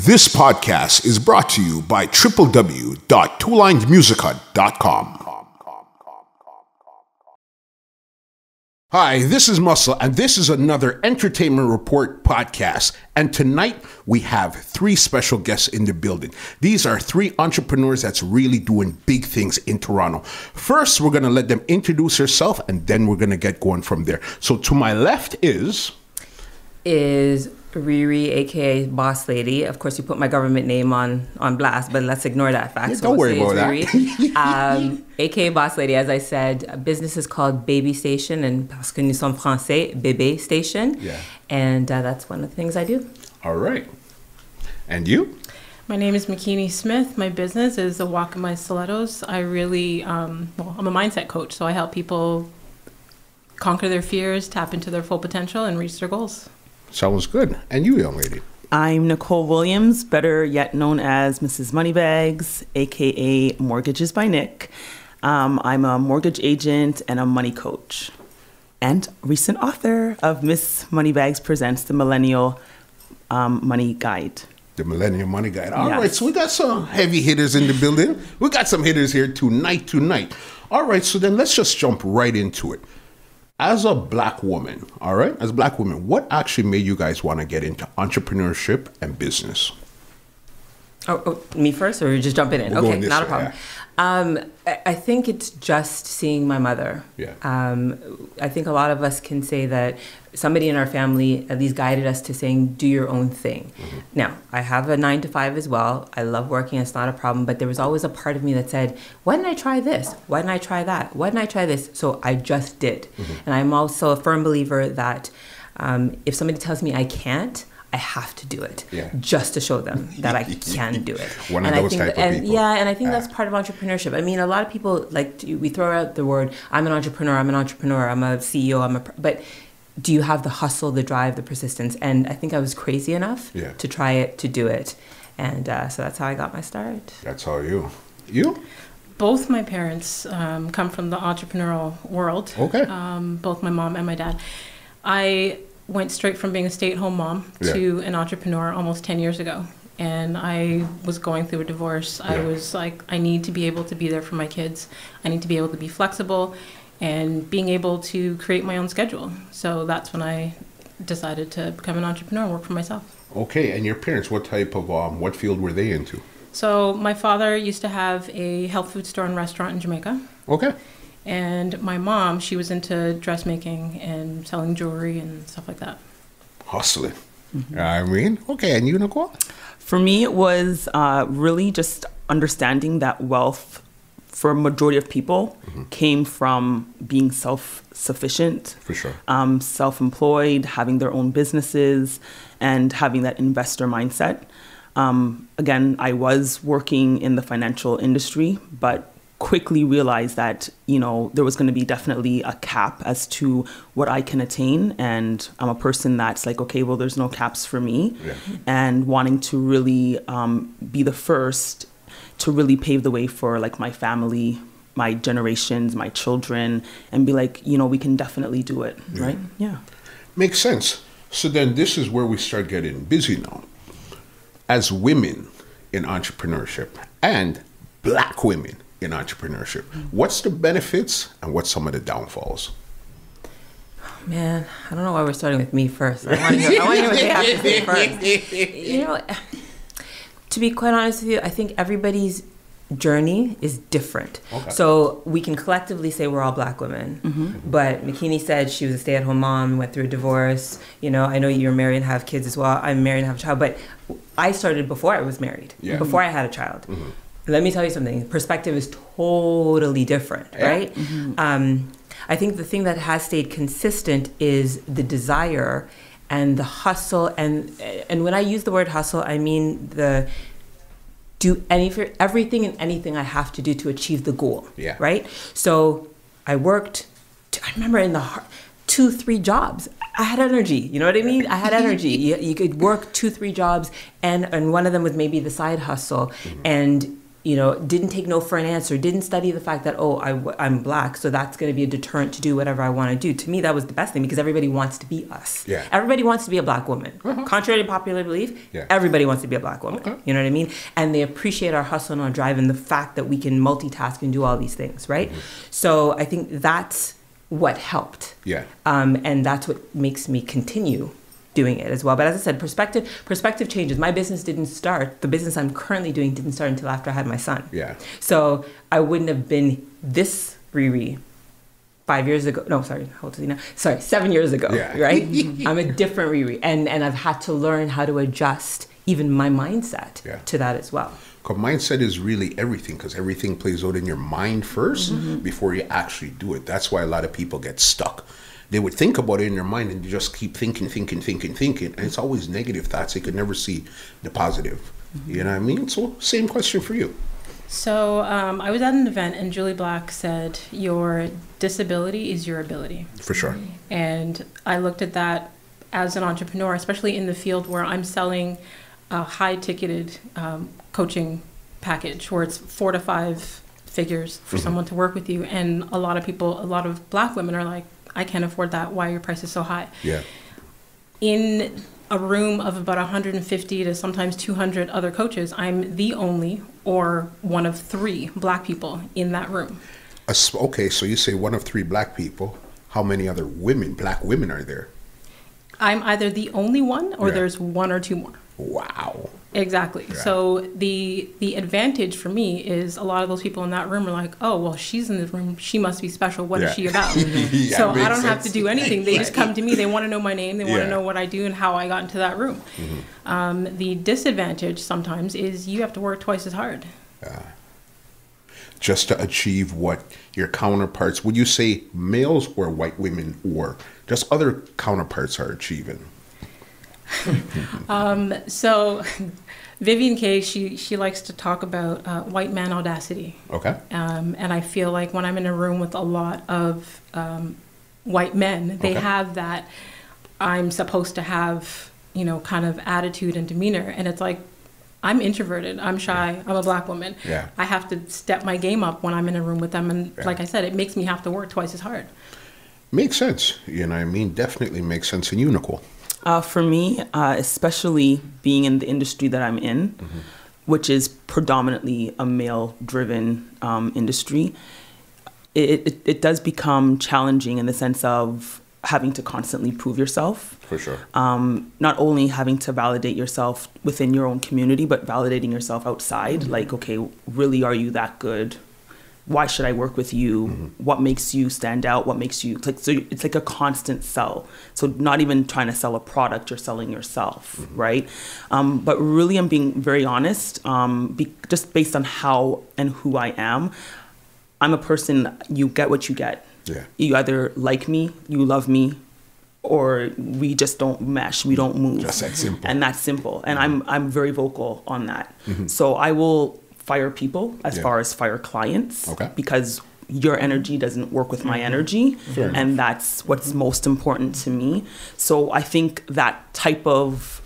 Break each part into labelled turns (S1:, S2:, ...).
S1: This podcast is brought to you by www.twolinesmusichut.com. Hi, this is Muscle, and this is another Entertainment Report podcast. And tonight, we have three special guests in the building. These are three entrepreneurs that's really doing big things in Toronto. First, we're going to let them introduce herself, and then we're going to get going from there. So to my left is
S2: ReeRee, aka Boss Lady. Of course, you put my government name on blast, but let's ignore that fact.
S1: Yeah, so don't worry about
S2: that. Aka Boss Lady, as I said, business is called Baby Station, and parce que nous sommes français, Bébé Station. Yeah. And that's one of the things I do.
S1: All right. And you?
S3: My name is Makini Smith. My business is a walk in my stilettos. I really, I'm a mindset coach, so I help people conquer their fears, tap into their full potential, and reach their goals.
S1: Sounds good. And you, young lady?
S4: I'm Nicolle Williams, better yet known as Mrs. Moneybags, aka Mortgages by Nick. I'm a mortgage agent and a money coach, and recent author of Miss Moneybags Presents the Millennial Money Guide.
S1: The Millennial Money Guide. All right, so we got some heavy hitters in the building. We got some hitters here tonight. All right, so then let's just jump right into it. As a black woman, what actually made you guys want to get into entrepreneurship and business?
S2: Oh, me first, or just jumping in? Okay, not a problem. Yeah. I think it's just seeing my mother.
S1: Yeah.
S2: I think a lot of us can say that somebody in our family at least guided us to saying, do your own thing. Mm-hmm. Now, I have a 9-to-5 as well. I love working. It's not a problem. But there was always a part of me that said, why didn't I try this? Why didn't I try that? Why didn't I try this? So I just did. Mm-hmm. And I'm also a firm believer that if somebody tells me I can't, I have to do it just to show them that I can do it.
S1: One of those type of people.
S2: Yeah, and I think that's part of entrepreneurship. I mean, a lot of people, we throw out the word, I'm an entrepreneur, I'm a CEO, but do you have the hustle, the drive, the persistence? And I think I was crazy enough to try it, to do it. And so that's how I got my start.
S1: That's how you?
S3: Both my parents come from the entrepreneurial world.
S1: Okay.
S3: Both my mom and my dad. I went straight from being a stay-at-home mom to an entrepreneur almost 10 years ago. And I was going through a divorce. I was like, I need to be able to be there for my kids. I need to be able to be flexible and being able to create my own schedule. So that's when I decided to become an entrepreneur and work for myself.
S1: Okay, and your parents, what type of, what field were they into?
S3: So my father used to have a health food store and restaurant in Jamaica.
S1: Okay.
S3: And my mom, she was into dressmaking and selling jewelry and stuff like that.
S1: Hustling. Mm-hmm. Okay, and you, Nicolle?
S4: For me, it was really just understanding that wealth for a majority of people came from being self-sufficient.
S1: For sure.
S4: Self-employed, having their own businesses, and having that investor mindset. Again, I was working in the financial industry, but quickly realized that, there was going to be definitely a cap as to what I can attain. And I'm a person that's like, okay, well, there's no caps for me. Yeah. And wanting to really be the first to really pave the way for like my family, my generations, my children, and be like, we can definitely do it. Yeah. Right? Yeah.
S1: Makes sense. So then this is where we start getting busy now. As women in entrepreneurship and black women in entrepreneurship, what's the benefits and what's some of the downfalls?
S2: Man, I don't know why we're starting with me first. I want to hear what they have to say first. To be quite honest with you, I think everybody's journey is different. Okay. So we can collectively say we're all black women. Mm-hmm. But Makini said she was a stay-at-home mom, went through a divorce. I know you're married and have kids as well. I'm married and have a child. But I started before I was married, before I had a child. Mm-hmm. Let me tell you something. Perspective is totally different, right? Mm-hmm. I think the thing that has stayed consistent is the desire and the hustle. And when I use the word hustle, I mean everything and anything I have to do to achieve the goal, right? So I worked, I remember in the 2-3 jobs. I had energy, you know what I mean? I had energy. You could work 2-3 jobs, and one of them was maybe the side hustle. Mm-hmm. And didn't take no for an answer, didn't study the fact that, I'm black, so that's going to be a deterrent to do whatever I want to do. To me, that was the best thing, because everybody wants to be us.
S1: Yeah.
S2: Everybody wants to be a black woman. Contrary to popular belief, everybody wants to be a black woman. You know what I mean? And they appreciate our hustle and our drive and the fact that we can multitask and do all these things, right? So I think that's what helped.
S1: Yeah.
S2: And that's what makes me continue doing it as well. But as I said, perspective changes. My business didn't start, the business I'm currently doing didn't start until after I had my son.
S1: Yeah.
S2: So I wouldn't have been this ReeRee 5 years ago. No, sorry, how old is he now? Sorry, 7 years ago, right? I'm a different ReeRee. And I've had to learn how to adjust even my mindset to that as well.
S1: Because mindset is really everything, because everything plays out in your mind first before you actually do it. That's why a lot of people get stuck. They would think about it in their mind and they just keep thinking. And it's always negative thoughts. They could never see the positive. You know what I mean? So same question for you.
S3: So I was at an event and Julie Black said, your disability is your ability.
S1: For sure.
S3: And I looked at that as an entrepreneur, especially in the field where I'm selling a high-ticketed coaching package where it's 4 to 5 figures for someone to work with you. And a lot of black women are like, I can't afford that. Why are your prices so high?
S1: Yeah.
S3: In a room of about 150 to sometimes 200 other coaches, I'm the only or one of 3 black people in that room.
S1: Okay, so you say one of 3 black people. How many other black women are there?
S3: I'm either the only one or there's 1 or 2 more.
S1: Wow.
S3: Exactly. Yeah. So the advantage for me is a lot of those people in that room are like, oh, well, she's in the room. She must be special. What is she about? So I don't have to do anything. They just come to me. They want to know my name. They want to know what I do and how I got into that room. The disadvantage sometimes is you have to work twice as hard.
S1: Just to achieve what your counterparts, would you say males or white women or just other counterparts are achieving?
S3: So Vivian Kay, she likes to talk about white man audacity.
S1: Okay.
S3: And I feel like when I'm in a room with a lot of white men, they have that I'm supposed to have, kind of attitude and demeanor. And it's like, I'm introverted, I'm shy, I'm a black woman.
S1: Yeah.
S3: I have to step my game up when I'm in a room with them. And like I said, it makes me have to work twice as hard.
S1: Makes sense. You know what I mean? Definitely makes sense. And you, Nicolle?
S4: For me, especially being in the industry that I'm in, which is predominantly a male-driven industry, it does become challenging in the sense of having to constantly prove yourself.
S1: For sure.
S4: Not only having to validate yourself within your own community, but validating yourself outside. Like, okay, really, are you that good? Why should I work with you? What makes you stand out? What makes you so it's like a constant sell. So not even trying to sell a product, you're selling yourself, right? But really, I'm being very honest, just based on how and who I am. I'm a person, you get what you get.
S1: Yeah. You
S4: either like me, you love me, or we just don't mesh, we don't move.
S1: Just that simple.
S4: And that's simple. And I'm very vocal on that. So I will fire people as far as fire clients, because your energy doesn't work with my energy.
S1: Fair
S4: and
S1: enough.
S4: That's what's most important to me. So I think that type of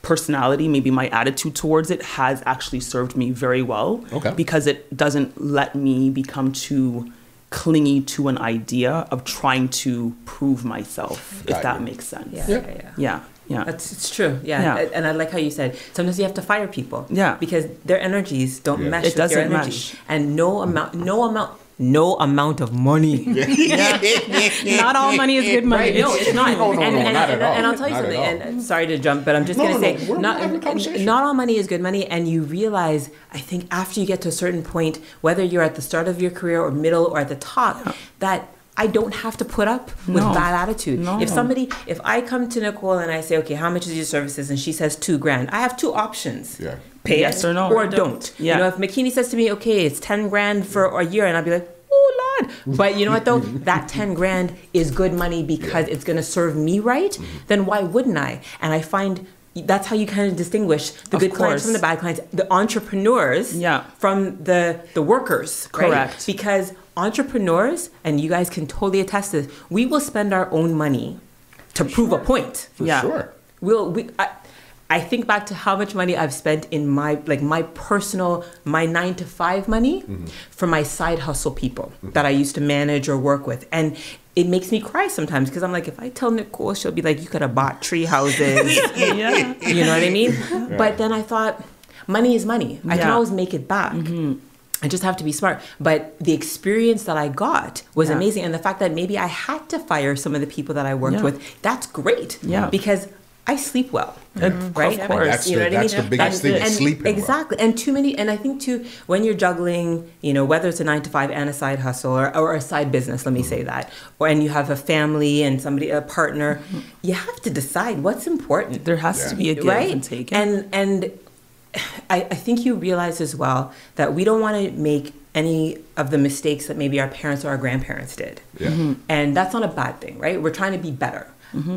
S4: personality, maybe my attitude towards it, has actually served me very well, because it doesn't let me become too clingy to an idea of trying to prove myself, if that makes sense. Yeah.
S2: It's true. Yeah. And I like how you said sometimes you have to fire people.
S4: Yeah.
S2: Because their energies don't mesh
S4: It
S2: with your
S4: doesn't
S2: energy.
S4: mesh.
S2: And no amount of money.
S3: Not all money is good money.
S2: Right? No, it's not.
S1: No, not at all.
S2: And I'll tell you
S1: Not at
S2: something.
S1: all.
S2: And sorry to jump, but I'm just going to say,
S1: we're having a conversation.
S2: not all money is good money. And you realize, I think, after you get to a certain point, whether you're at the start of your career or middle or at the top, that I don't have to put up with bad attitude.
S4: No.
S2: If I come to Nicolle and I say, okay, how much is your services? And she says $2,000, I have 2 options.
S1: Yeah.
S2: Pay
S4: Yes
S2: it
S4: or no.
S2: or don't.
S4: Yeah.
S2: If Makini says to me, okay, it's $10,000 for a year, and I'll be like, oh Lord. But you know what though? That $10,000 is good money because it's gonna serve me right, then why wouldn't I? And I find that's how you kind of distinguish the good clients from the bad clients, the entrepreneurs from the workers.
S4: Correct.
S2: Right? Because entrepreneurs, and you guys can totally attest to this, we will spend our own money to prove a point.
S1: For sure.
S2: I think back to how much money I've spent in my personal, my 9-to-5 money for my side hustle people that I used to manage or work with. And it makes me cry sometimes because I'm like, if I tell Nicolle, she'll be like, you could have bought tree houses.
S4: Yeah.
S2: You know what I mean? Yeah. But then I thought, money is money. I can always make it back. I just have to be smart. But the experience that I got was amazing. And the fact that maybe I had to fire some of the people that I worked with, that's great.
S4: Yeah.
S2: Because I sleep well, right?
S4: Of course.
S1: That's, that's the biggest thing, sleeping
S2: exactly.
S1: well.
S2: And too many, and I think too, when you're juggling, whether it's a 9-to-5 and a side hustle or a side business, let me say that, and you have a family and a partner, you have to decide what's important.
S4: There has to be a give and take.
S2: And I think you realize as well that we don't want to make any of the mistakes that maybe our parents or our grandparents did.
S1: Yeah.
S2: And that's not a bad thing, right? We're trying to be better.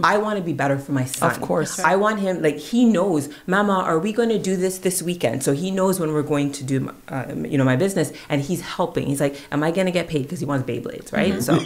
S2: I want to be better for my son.
S4: Of course.
S2: I want him, he knows, Mama, are we going to do this weekend? So he knows when we're going to do, my business, and he's helping. He's like, am I going to get paid? Because he wants Beyblades, right? So,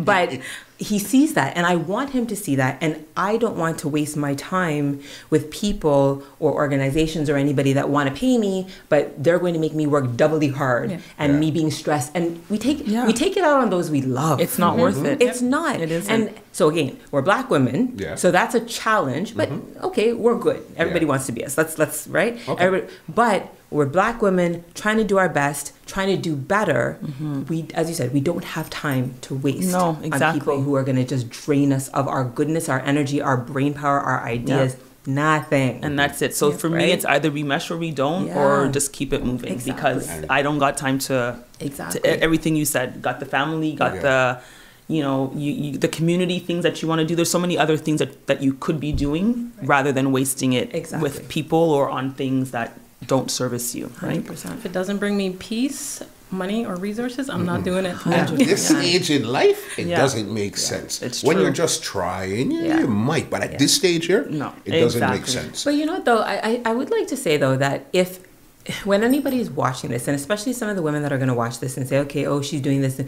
S2: but he sees that, and I want him to see that, and I don't want to waste my time with people or organizations or anybody that want to pay me, but they're going to make me work doubly hard and me being stressed. And we take it out on those we love.
S4: It's not worth it.
S2: It's not.
S4: It isn't.
S2: And so again, we're Black women, so that's a challenge. But okay, we're good. Everybody wants to be us. Let's right.
S1: Okay.
S2: But we're Black women trying to do our best, trying to do better. We, as you said, we don't have time to waste on people who are going to just drain us of our goodness, our energy, our brain power, our ideas. Nothing.
S4: And that's it. So for me, it's either we mesh or we don't, or just keep it moving because I don't got time to everything you said. Got the family, got the, the community things that you want to do. There's so many other things that you could be doing rather than wasting it with people or on things that don't service you. Right?
S2: 100%.
S3: If it doesn't bring me peace, money, or resources, I'm not doing it.
S1: At this stage in life, it doesn't make sense.
S4: It's
S1: when
S4: true.
S1: you're just trying, you might, but at this stage here, it doesn't make sense.
S2: But you know what, though, I would like to say, though, that when anybody is watching this, and especially some of the women that are going to watch this and say, okay, she's doing this,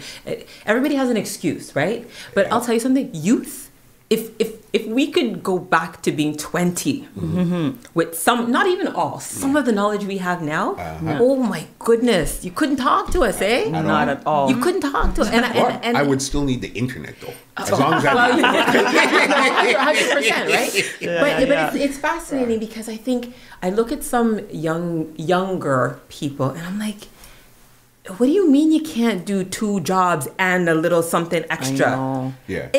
S2: everybody has an excuse, right? But I'll tell you something, youth, if we could go back to being 20 with some, not even all, some of the knowledge we have now, oh my goodness, you couldn't talk to us, eh?
S4: Not at all.
S2: You couldn't talk to us. And
S1: I would still need the internet, though. As long as I
S2: 100%, right? But it's fascinating because I think I look at some younger people and I'm like, what do you mean you can't do 2 jobs and a little something extra?
S4: I know.
S1: Yeah.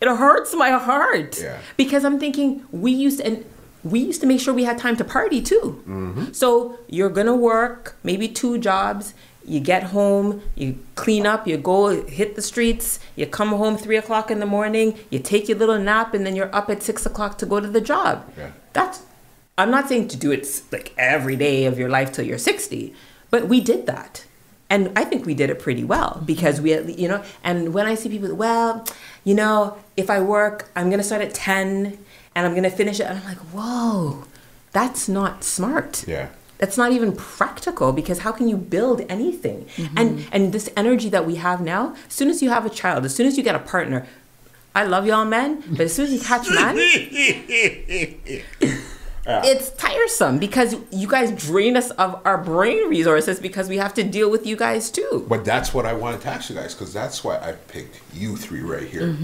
S2: It hurts my heart because I'm thinking we used to make sure we had time to party too. So you're gonna work maybe 2 jobs. You get home, you clean up, you go hit the streets, you come home 3 o'clock in the morning, you take your little nap, and then you're up at 6 o'clock to go to the job. I'm not saying to do it like every day of your life till you're 60, but we did that. And I think we did it pretty well because we, and when I see people, if I work, I'm going to start at 10 and I'm going to finish it. And I'm like, whoa, that's not smart.
S1: Yeah.
S2: That's not even practical because how can you build anything? And this energy that we have now, as soon as you have a child, as soon as you get a partner, I love y'all men, but as soon as you catch man, it's tiresome because you guys drain us of our brain resources because we have to deal with you guys too.
S1: But that's what I wanted to ask you guys because that's why I picked you 3 right here.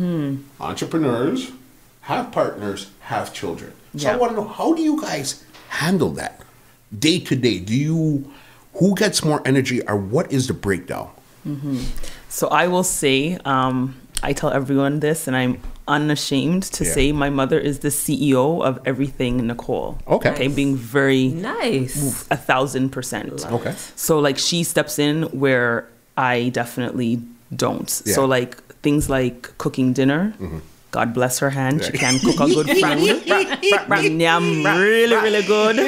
S1: Entrepreneurs, have partners, have children. So I want to know, how do you guys handle that day to day? Who gets more energy or what is the breakdown?
S4: So I will say, I tell everyone this and I'm unashamed to say my mother is the CEO of everything Nicolle. Okay. Being very
S2: nice.
S4: 1,000%.
S1: Okay.
S4: So she steps in where I definitely don't. So things like cooking dinner. God bless her hand. She can cook a good food. Yum, really, really good.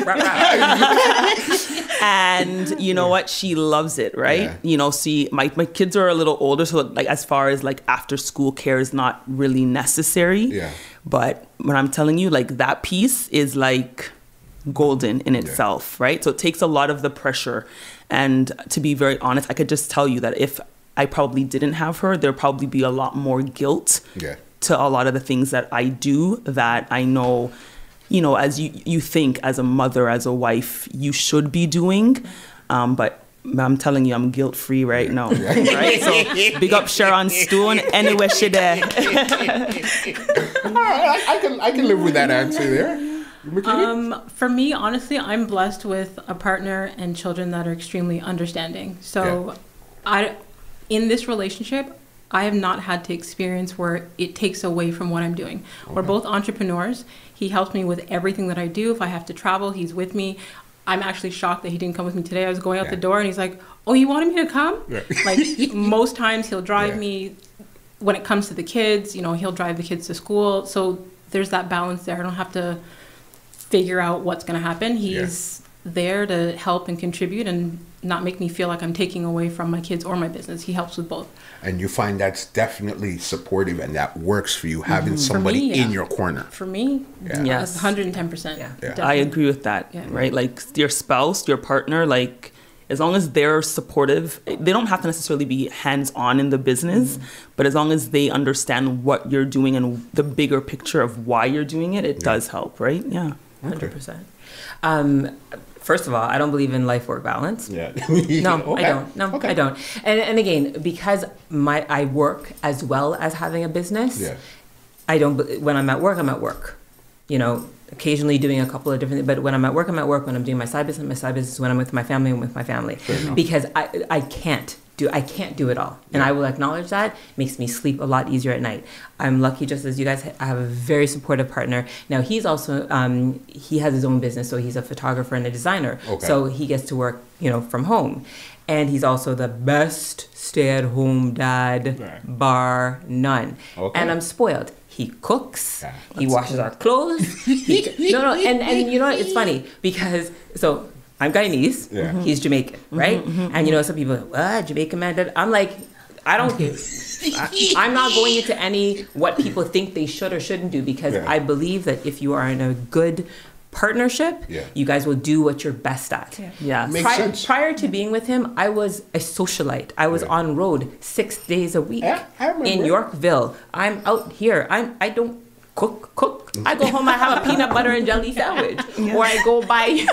S4: And you know what? She loves it, right? See, my kids are a little older, so as far as after school care is not really necessary. Yeah. But when I'm telling you, that piece is golden in itself, right? So it takes a lot of the pressure. And to be very honest, I could just tell you that if I probably didn't have her, there'd probably be a lot more guilt to a lot of the things that I do that I know as you think as a mother, as a wife, you should be doing. But I'm telling you, I'm guilt-free right now. Right? So big up Sharon Stone, anywhere she there.
S1: All right, I can live with that answer there.
S3: For me, honestly, I'm blessed with a partner and children that are extremely understanding. So in this relationship, I have not had to experience where it takes away from what I'm doing. Okay. We're both entrepreneurs. He helps me with everything that I do. If I have to travel, he's with me. I'm actually shocked that he didn't come with me today. I was going out the door and he's like, oh, you wanted me to come? Yeah. Like most times he'll drive me. When it comes to the kids, he'll drive the kids to school. So there's that balance there. I don't have to figure out what's going to happen. He's there to help and contribute and not make me feel like I'm taking away from my kids or my business. He helps with both.
S1: And you find that's definitely supportive and that works for you, having somebody in your corner.
S3: For me, yes, 110%.
S4: Yeah. I agree with that, right? Like your spouse, your partner, like as long as they're supportive, they don't have to necessarily be hands-on in the business, but as long as they understand what you're doing and the bigger picture of why you're doing it, it does help, right? Yeah.
S2: 100%. First of all, I don't believe in life-work balance.
S1: Yeah.
S2: No, I don't. No, I don't. And again, because I work as well as having a business, I don't. When I'm at work. Occasionally doing a couple of different things. But when I'm at work, I'm at work. When I'm doing my side business is when I'm with my family, I'm with my family. Because I can't do it all. And I will acknowledge that. It makes me sleep a lot easier at night. I'm lucky, just as you guys, I have a very supportive partner. Now, he's also, he has his own business, so he's a photographer and a designer. Okay. So he gets to work, from home. And he's also the best stay-at-home dad, bar none. Okay. And I'm spoiled. He cooks. Yeah, he washes our clothes. And it's funny because, so I'm Guyanese. Yeah. He's Jamaican, right? And some people are like, Jamaican man. I'm like, I don't care. I'm not going into any what people think they should or shouldn't do because I believe that if you are in a good partnership, you guys will do what you're best at. Prior to being with him, I was a socialite. I was on road 6 days a week in Yorkville. I'm out here. I don't cook. I go home, I have a peanut butter and jelly sandwich. Or I go buy,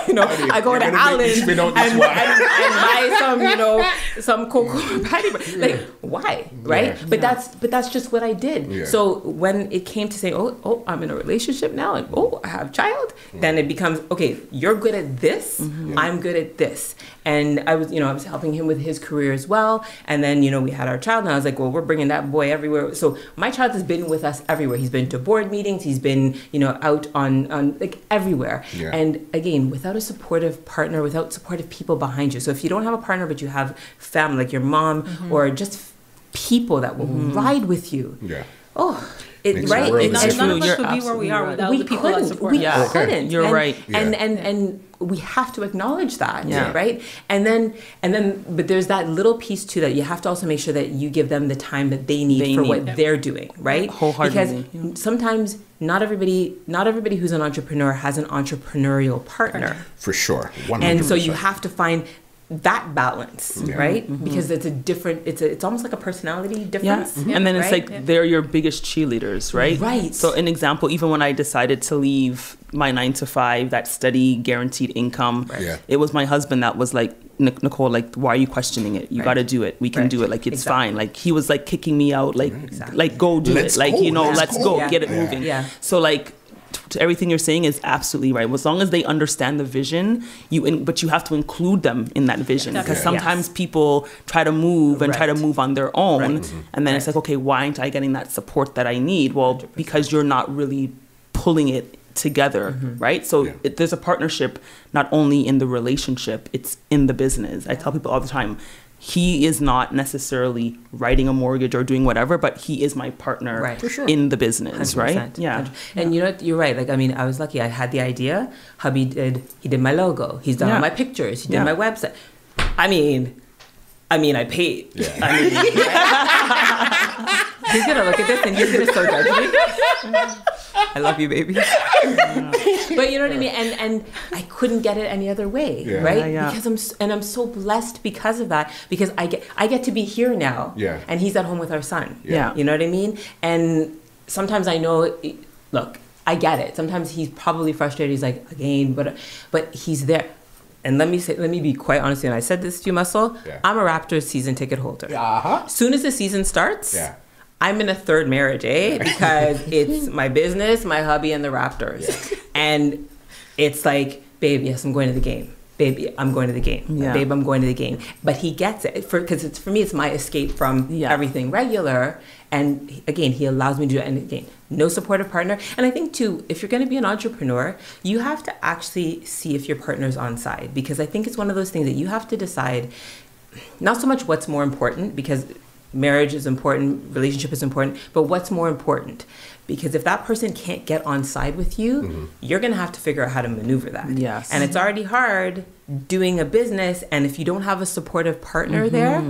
S2: I go to Allen and buy some cocoa patty. Like, why? Right? But that's just what I did. Yeah. So when it came to say, oh, I'm in a relationship now and I have a child, then it becomes, okay, you're good at this, I'm good at this. And I was helping him with his career as well. And then, we had our child and I was like, well, we're bringing that boy everywhere. So my child has been with us everywhere. He's been to board meetings. He's been, out on like everywhere. Yeah. And again, without a supportive partner, without supportive people behind you. So if you don't have a partner, but you have family, like your mom or just people that will ride with you. Yeah. None of us would be where we are without the people that support us. We couldn't.
S4: You're right.
S2: And we have to acknowledge that, right? And then, but there's that little piece too that you have to also make sure that you give them the time that they need for what they're doing, right?
S4: Wholeheartedly.
S2: Because sometimes not everybody who's an entrepreneur has an entrepreneurial partner.
S1: For sure. 100%.
S2: And so you have to find that balance, right? Because it's it's almost like a personality difference.
S4: Yeah. And then it's like they're your biggest cheerleaders, right?
S2: Right.
S4: So an example, even when I decided to leave my 9-to-5, that steady guaranteed income, it was my husband that was like, Nicolle, like, why are you questioning it? You got to do it. We can do it. Like, it's fine. Like, he was like kicking me out, like, like go do it. Like, let's go, get it moving. Yeah. So like, to everything you're saying is absolutely right. As long as they understand the vision, but you have to include them in that vision. Because sometimes people try to move and try to move on their own. And then it's like, okay, why aren't I getting that support that I need? Well, 100%. Because you're not really pulling it together, right? So there's a partnership not only in the relationship, it's in the business. I tell people all the time, he is not necessarily writing a mortgage or doing whatever, but he is my partner in the business, 100%, right? Yeah. 100%.
S2: And you're right. Like, I mean, I was lucky. I had the idea. Hubby did my logo. He's done all my pictures. He did my website. I mean, I paid. Yeah. He's going to look at this and he's going to so judge me. I love you, baby. But you know what I mean? And I couldn't get it any other way, right? Yeah. Because I'm so blessed because of that, because I get to be here now. And he's at home with our son. You know what I mean? And sometimes I know, look, I get it. Sometimes he's probably frustrated. He's like, again, but he's there. And let me be quite honest, and I said this to you, Muscle.
S1: Yeah.
S2: I'm a Raptors season ticket holder.
S1: Uh-huh.
S2: As soon as the season starts,
S1: Yeah.
S2: I'm in a third marriage, because it's my business, my hubby, and the Raptors.
S1: Yeah.
S2: And it's like, babe, yes, I'm going to the game. Baby, I'm going to the game.
S4: Yeah.
S2: Babe, I'm going to the game. But he gets it because for me, it's my escape from everything regular. And again, he allows me to do it. And again, no supportive partner. And I think too, if you're going to be an entrepreneur, you have to actually see if your partner's on side, because I think it's one of those things that you have to decide, not so much what's more important, because marriage is important, relationship is important, but what's more important? Because if that person can't get on side with you, you're going to have to figure out how to maneuver that.
S4: Yes.
S2: And it's already hard doing a business. And if you don't have a supportive partner there,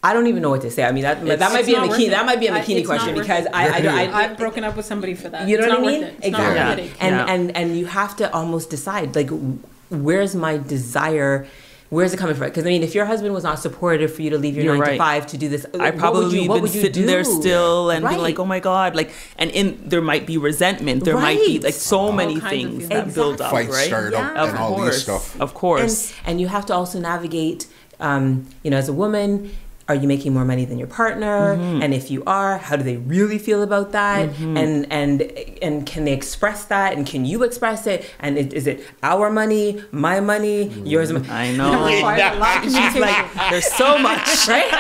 S2: I don't even know what to say. I mean, that might be a Makini question, because
S3: I've broken up with somebody for that.
S2: You know
S3: it's
S2: what I
S3: not
S2: mean?
S3: worth it. It's
S2: Exactly.
S3: not worth it.
S2: And you have to almost decide, like, where's my desire? Where's it coming from? Because I mean, if your husband was not supportive for you to leave your 9 to 5 to do this,
S4: I probably
S2: what
S4: been
S2: would you
S4: sitting
S2: do?
S4: there still and
S2: Right.
S4: being like, oh my God, like, there might be resentment. There might be
S2: Right.
S4: like so many
S3: kinds of
S4: things
S3: feelings.
S4: that build up,
S1: Fights
S4: right?
S1: start up
S2: Yeah.
S1: and all these stuff.
S4: Of course.
S2: And you have to also navigate, as a woman, are you making more money than your partner? And if you are, how do they really feel about that? And can they express that? And can you express it? And is it our money, my money, yours?
S4: I know.
S3: Quite a lot of
S4: She's
S3: communication.
S4: like, there's so much.
S2: Right?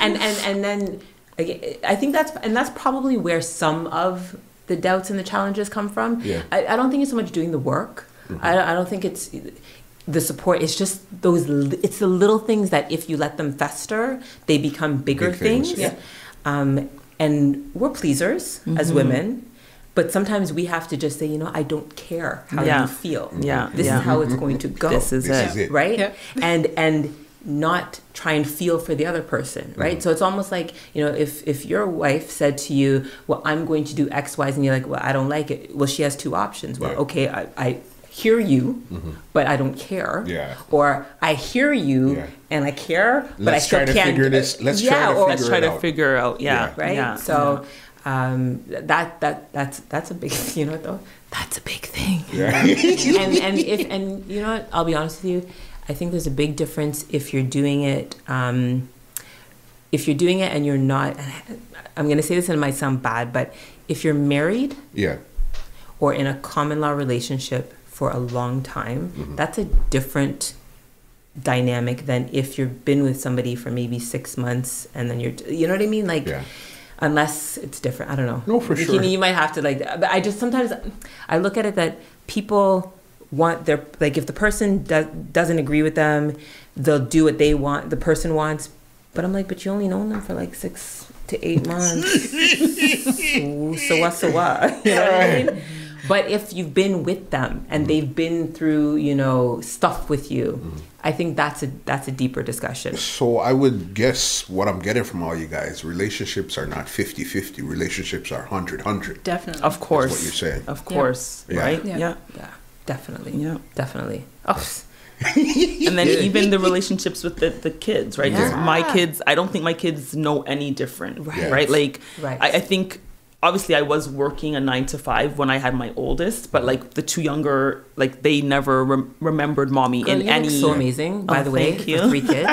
S2: and then again, I think that's probably where some of the doubts and the challenges come from.
S1: Yeah.
S2: I don't think it's so much doing the work. I don't think it's the support. It's just it's the little things that if you let them fester, they become bigger
S1: Big things,
S2: things.
S1: yeah.
S2: And we're pleasers as women. But sometimes we have to just say, I don't care how you feel.
S4: Yeah.
S2: This is how it's going to go.
S4: This is it.
S2: Right?
S3: Yep.
S2: And not try and feel for the other person, right? So it's almost like, if your wife said to you, well, I'm going to do X, Y, and you're like, well, I don't like it. Well, she has two options. Well,
S1: Yeah.
S2: okay, I hear you, but I don't care.
S1: Yeah.
S2: Or I hear you and I care, but I still can't.
S1: Let's try to
S4: figure out. Yeah.
S2: Right.
S4: Yeah.
S2: So that's a big, though. That's a big thing.
S1: Yeah.
S2: and you know what? I'll be honest with you. I think there's a big difference if you're doing it. If you're doing it and you're not. I'm going to say this and it might sound bad, but if you're married, or in a common law relationship for a long time, that's a different dynamic than if you've been with somebody for maybe 6 months and then you know what I mean? Like, unless it's different. I don't know.
S1: No, for sure.
S2: You might have to but I just, sometimes I look at it that people want if the person doesn't agree with them, they'll do what the person wants. But I'm like, but you only known them for like 6 to 8 months. so what? You know what I mean? But if you've been with them and they've been through, stuff with you, I think that's a deeper discussion.
S1: So I would guess what I'm getting from all you guys, relationships are not 50-50. Relationships are 100-100.
S3: Definitely.
S4: Of course.
S1: That's what you're saying.
S4: Of course.
S1: Yeah.
S4: Right?
S3: Yeah.
S4: Yeah.
S2: Yeah, definitely.
S4: Yeah.
S2: Definitely. Oh,
S4: And then even the relationships with the kids, right? 'Cause
S2: Yeah.
S4: my kids, I don't think my kids know any different,
S2: Right.
S4: right? Like,
S2: Right.
S4: I think, obviously I was working a 9 to 5 when I had my oldest, but like the two younger, like they never remembered mommy
S2: Girl,
S4: in
S2: you look
S4: any.
S2: so amazing, by
S4: Oh,
S2: the way,
S4: thank you.
S2: for 3 kids.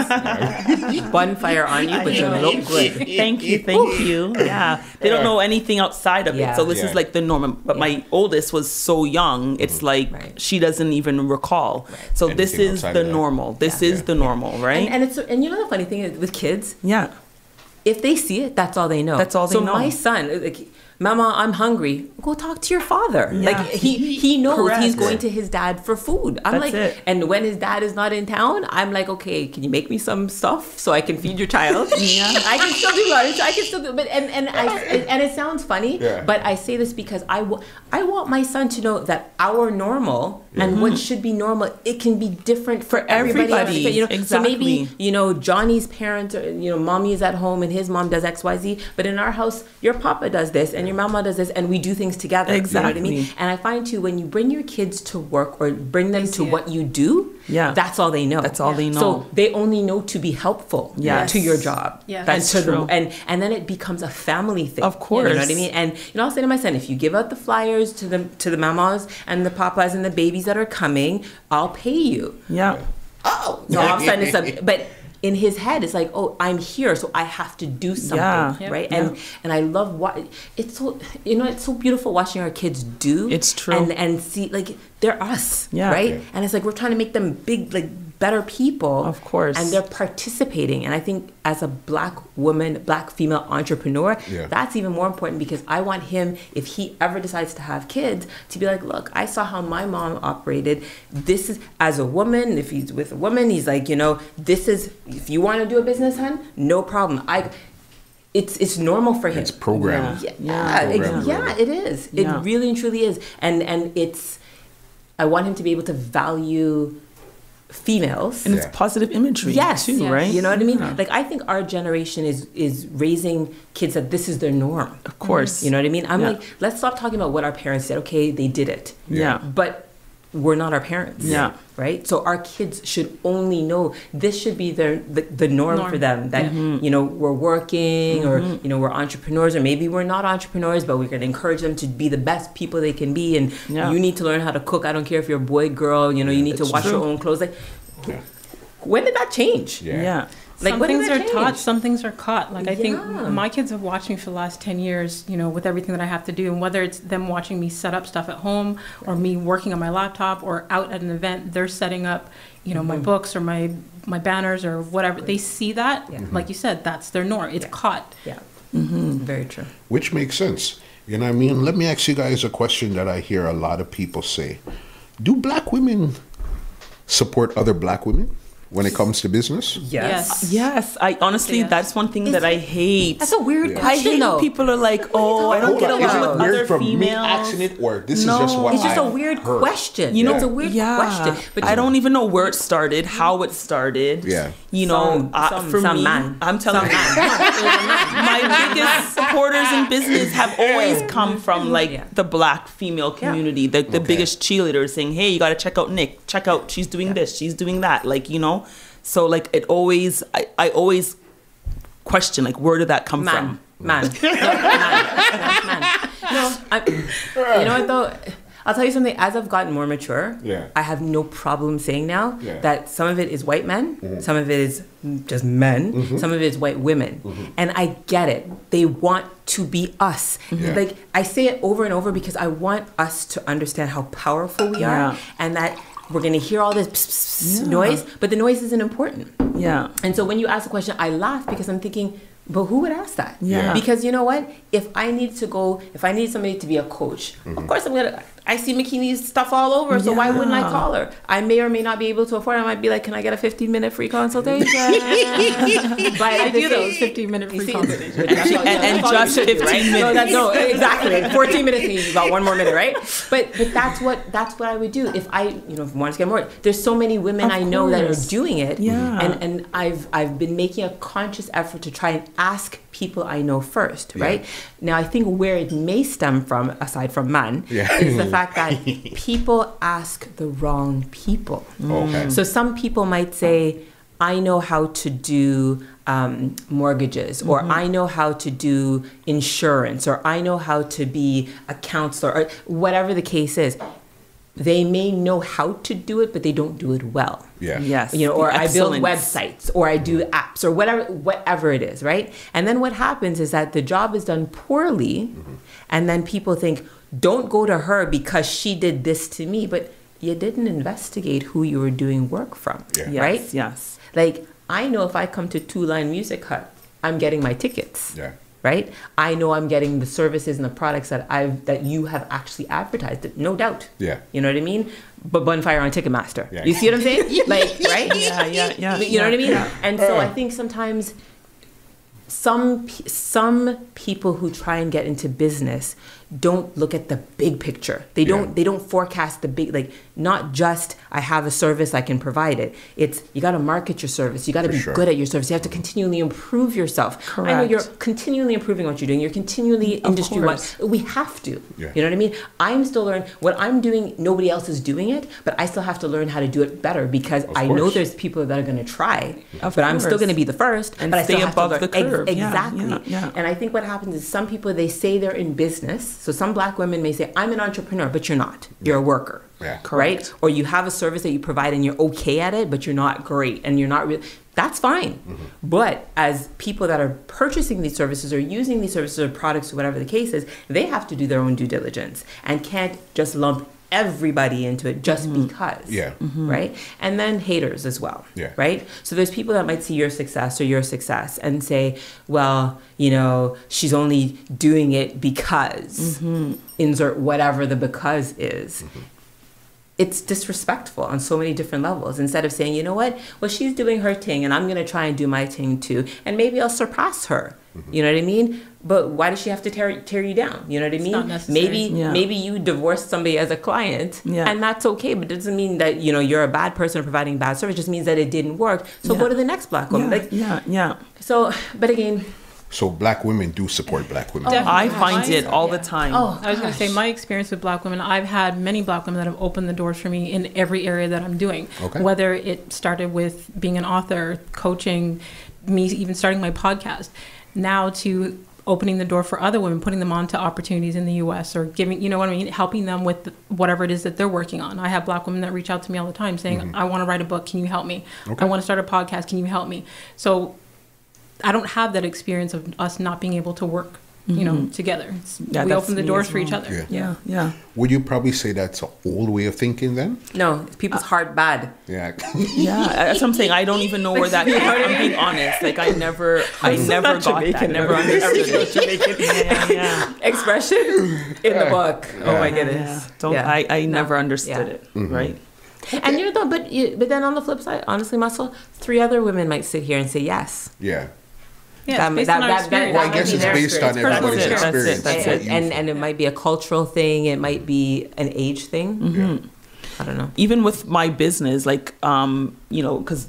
S2: Bonfire on you, but you look good.
S4: Thank you. Yeah. They don't know anything outside of
S2: Yeah.
S4: it. So this
S1: Yeah.
S4: is like the norm. But my oldest was so young, it's like
S2: Right.
S4: she doesn't even recall. So this
S1: Anything
S4: is
S1: outside
S4: the
S1: of that.
S4: normal. This is the normal, right?
S2: And you know the funny thing is with kids,
S4: yeah.
S2: if they see it, that's all they know.
S4: That's all they know.
S2: So my son, like, Mama, I'm hungry. Go talk to your father.
S4: Yeah.
S2: Like he knows
S4: Correct.
S2: he's going to his dad for food. I'm
S4: That's
S2: like,
S4: it.
S2: and when his dad is not in town, I'm like, okay, can you make me some stuff so I can feed your child?
S4: Yeah.
S2: I can still do lunch. I can still do, but and it sounds funny, but I say this because I want my son to know that our normal and what should be normal, it can be different for everybody.
S4: Everybody.
S2: Else. So maybe
S4: Exactly.
S2: Johnny's parents, mommy is at home and his mom does XYZ, but in our house, your papa does this, and your mama does this, and we do things together.
S4: Exactly.
S2: You know what I mean? And I find too, when you bring your kids to work or bring them to what you do, that's all they know.
S4: That's all they know.
S2: So they only know to be helpful to your job.
S3: Yeah.
S2: That's
S4: true.
S2: And then it becomes a family thing.
S4: Of course.
S2: You know what I mean? And I'll say to my son, if you give out the flyers to the mamas and the papas and the babies that are coming, I'll pay you.
S4: Yeah.
S2: Oh, so all of a sudden it's but in his head it's like, oh, I'm here, so I have to do something, right? And I love what it's so it's so beautiful watching our kids do.
S4: It's true.
S2: And see, like, they're us,
S4: Yeah.
S2: right?
S4: Yeah.
S2: And it's like we're trying to make them big, like, better people,
S4: Of course.
S2: and they're participating. And I think as a black female entrepreneur, that's even more important, because I want him, if he ever decides to have kids, to be like, look, I saw how my mom operated. This is, as a woman, if he's with a woman, he's like, this is, if you want to do a business, hun, no problem. It's normal for him.
S1: It's programming.
S2: It is. It really and truly is. And it's, I want him to be able to value females,
S4: and it's positive imagery too, right?
S2: You know what I mean? Like, I think our generation is raising kids that this is their norm.
S4: Of course.
S2: You know what I mean? I'm like, let's stop talking about what our parents did. Okay, they did it. But we're not our parents. Right? So our kids should only know, this should be the norm for them, that we're working, or we're entrepreneurs, or maybe we're not entrepreneurs, but we're going to encourage them to be the best people they can be. And you need to learn how to cook. I don't care if you're a boy, girl, you need to wash your own clothes. Like, when did that change? Like,
S3: some things are taught, some things are caught. Like, I think
S2: Yeah.
S3: my kids have watched me for the last 10 years, with everything that I have to do. And whether it's them watching me set up stuff at home, or me working on my laptop, or out at an event, they're setting up, my books or my banners or whatever. They see that, like you said, that's their norm. It's caught.
S2: Very true.
S1: Which makes sense. You know what I mean? Let me ask you guys a question that I hear a lot of people say. Do black women support other black women when it comes to business?
S2: Yes.
S4: I honestly, that's one thing that I hate.
S2: That's a weird
S4: I
S2: question,
S4: hate
S2: though.
S4: when people are like, oh, I don't get along
S1: Is
S4: with
S1: it weird
S4: other
S1: from me
S4: females.
S1: asking it, or this is just what
S2: It's just a
S1: I've
S2: weird
S1: heard?
S2: question.
S4: It's
S2: a weird question. But
S4: I don't even know where it started, how it started. For
S2: some
S4: me,
S2: man.
S4: I'm telling you, my biggest supporters in business have always come from the black female community, the biggest cheerleaders, saying, hey, you got to check out Nick, check out, she's doing this, she's doing that, So it always, I always question, where did that come from?
S2: Man. No, you know what though? I'll tell you something. As I've gotten more mature, I have no problem saying now that some of it is white men, some of it is just men, some of it is white women, and I get it. They want to be us. Like, I say it over and over because I want us to understand how powerful we are, and that we're going to hear all this noise, but the noise isn't important. And so when you ask the question, I laugh because I'm thinking, but who would ask that? Because you know what? If I need somebody to be a coach, of course I see Makini's stuff all over, so why wouldn't I call her? I may or may not be able to afford it. I might be like, can I get a 15-minute free consultation? But
S3: I do those 15-minute free consultations.
S4: And just 15 minutes.
S2: No, exactly. 14 minutes means about one more minute, right? But that's what I would do if I want to get more. There's so many women I know that are doing it, and I've been making a conscious effort to try and ask people I know first, right? Now, I think where it may stem from, aside from man, is the fact that people ask the wrong people. So some people might say, I know how to do mortgages, or I know how to do insurance, or I know how to be a counselor, or whatever the case is. They may know how to do it, but they don't do it well. Or I build websites, or I do apps, or whatever it is, right? And then what happens is that the job is done poorly, and then people think, don't go to her because she did this to me, but you didn't investigate who you were doing work from, right?
S4: Yes.
S2: Like, I know if I come to Two Line Music Hut, I'm getting my tickets. Right? I know I'm getting the services and the products that you have actually advertised, no doubt. You know what I mean? But Bonfire on Ticketmaster. You see what I'm saying? Like, right? You know what I mean? And so I think sometimes some people who try and get into business don't look at the big picture. They don't forecast the big, like, not just I have a service, I can provide it. It's you got to market your service. You got to be good at your service. You have to continually improve yourself.
S4: Correct.
S2: I know you're continually improving what you're doing. You're continually industry-wide. We have to.
S1: Yeah.
S2: You know what I mean? I'm still learning. What I'm doing, nobody else is doing it, but I still have to learn how to do it better because I know there's people that are going to try, but I'm still going to be the first.
S4: And
S2: but I
S4: stay
S2: still have
S4: above
S2: to learn.
S4: the curve.
S2: Exactly.
S4: Yeah.
S2: And I think what happens is some people, they say they're in business. So some Black women may say, I'm an entrepreneur, but you're not. You're a worker.
S1: Yeah.
S2: Right? Or you have a service that you provide and you're okay at it, but you're not great and you're not really. That's fine. But as people that are purchasing these services or using these services or products or whatever the case is, they have to do their own due diligence and can't just lump everybody into it just because.
S1: Yeah.
S2: Right? And then haters as well.
S1: Yeah.
S2: Right? So there's people that might see your success or your success and say, well, you know, she's only doing it because insert whatever the because is. It's disrespectful on so many different levels. Instead of saying, you know what, well, she's doing her thing and I'm going to try and do my thing too. And maybe I'll surpass her. You know what I mean? But why does she have to tear you down? You know what I mean?
S3: Not necessary.
S2: Maybe you divorced somebody as a client and that's okay. But it doesn't mean that, you know, you're a bad person or providing bad service. It just means that it didn't work. So go to the next Black woman. So, but again,
S1: So Black women do support Black women.
S4: I find it all the time.
S3: I was going to say, my experience with Black women, I've had many Black women that have opened the doors for me in every area that I'm doing.
S1: Okay.
S3: Whether it started with being an author, coaching, me even starting my podcast, now to opening the door for other women, putting them on to opportunities in the U.S. or giving, you know what I mean, helping them with whatever it is that they're working on. I have Black women that reach out to me all the time saying, I want to write a book. Can you help me? I want to start a podcast. Can you help me? So I don't have that experience of us not being able to work, you know, together. We open the doors for each other.
S4: Yeah.
S1: Would you probably say that's an old way of thinking then?
S2: no, people's heart bad.
S1: Yeah.
S4: Yeah, that's what I'm saying. I don't even know where that came from. I'm being honest. Like I never got that. Never understood it.
S2: Expression in the book. Oh my goodness.
S4: I never understood it. Right.
S2: And you're the but then on the flip side, honestly, Muscle, 3 other women might sit here and say yes.
S1: Yeah.
S3: Yeah, it's based on our experience.
S1: Well, I guess it's based on everybody's experience.
S4: That's it.
S2: And it might be a cultural thing. It might be an age thing. I don't know.
S4: Even with my business, like, you know, because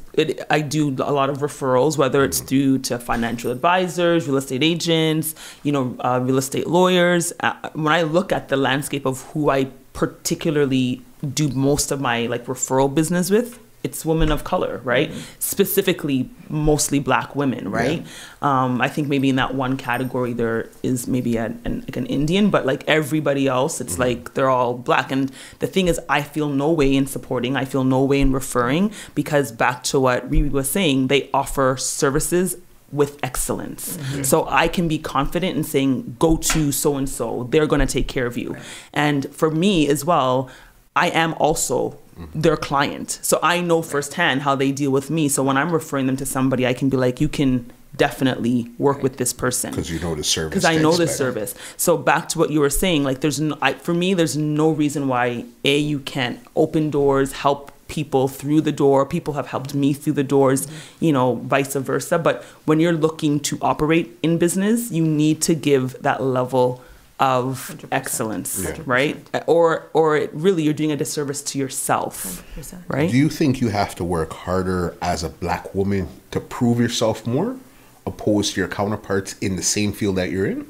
S4: I do a lot of referrals, whether it's due to financial advisors, real estate agents, you know, real estate lawyers. When I look at the landscape of who I particularly do most of my like referral business with, it's women of color, right? Specifically, mostly Black women, right? I think maybe in that one category there is maybe like an Indian, but like everybody else, it's like they're all Black. And the thing is, I feel no way in supporting, I feel no way in referring, because back to what ReeRee was saying, they offer services with excellence. So I can be confident in saying, go to so-and-so, they're gonna take care of you. And for me as well, I am also their client. So I know firsthand how they deal with me. So when I'm referring them to somebody, I can be like, you can definitely work with this person.
S1: Because you know the service.
S4: Because I know the service. So back to what you were saying, like there's no, for me, there's no reason why you can't open doors, help people through the door. People have helped me through the doors, you know, vice versa. But when you're looking to operate in business, you need to give that level of 100%. Excellence, right? Or really you're doing a disservice to yourself, 100%. Right?
S1: Do you think you have to work harder as a Black woman to prove yourself more opposed to your counterparts in the same field that you're in?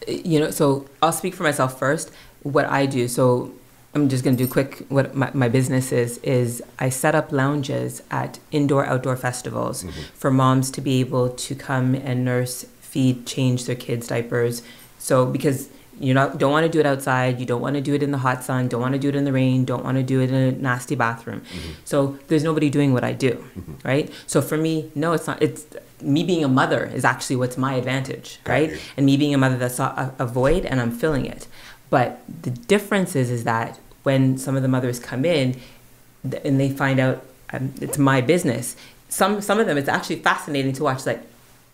S2: You know, so I'll speak for myself first. What I do, so I'm just going to do quick what my business is I set up lounges at indoor-outdoor festivals for moms to be able to come and nurse, feed, change their kids' diapers. So because you don't want to do it outside, you don't want to do it in the hot sun, don't want to do it in the rain, don't want to do it in a nasty bathroom. So there's nobody doing what I do, right? So for me, no, it's not. It's me being a mother is actually what's my advantage, right? And me being a mother that's a void and I'm filling it. But the difference is that when some of the mothers come in and they find out it's my business, some of them, it's actually fascinating to watch, like,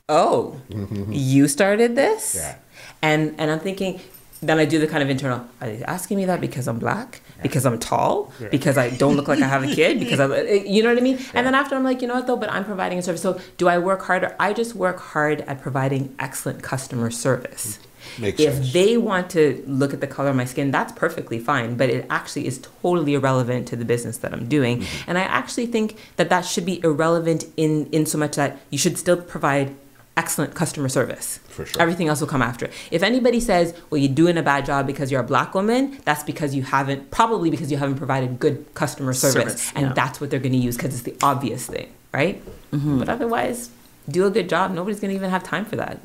S2: oh, you started this?
S1: Yeah.
S2: And I'm thinking, then I do the kind of internal, are they asking me that because I'm Black? Because I'm tall? Because I don't look like I have a kid? Because you know what I mean? And then after I'm like, you know what though, but I'm providing a service. So do I work harder? I just work hard at providing excellent customer service.
S1: Makes
S2: if
S1: sense.
S2: they want to look at the color of my skin, that's perfectly fine, but it actually is totally irrelevant to the business that I'm doing.
S1: Mm-hmm.
S2: And I actually think that that should be irrelevant in so much that you should still provide excellent customer service.
S1: For sure.
S2: Everything else will come after. If anybody says, well, you're doing a bad job because you're a black woman, that's because you haven't provided good customer service. And that's what they're going to use because it's the obvious thing, right? Mm-hmm. But otherwise, do a good job. Nobody's going to even have time for that.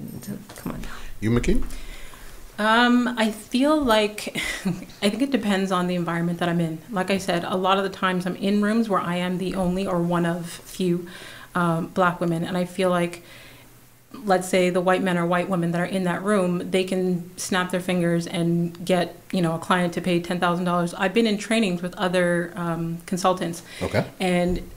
S2: Come on.
S1: You, Makini?
S3: I feel like, I think it depends on the environment that I'm in. Like I said, a lot of the times I'm in rooms where I am the only or one of few black women. And I feel like, let's say the white men or white women that are in that room, they can snap their fingers and get, a client to pay $10,000. I've been in trainings with other consultants.
S1: Okay.
S3: And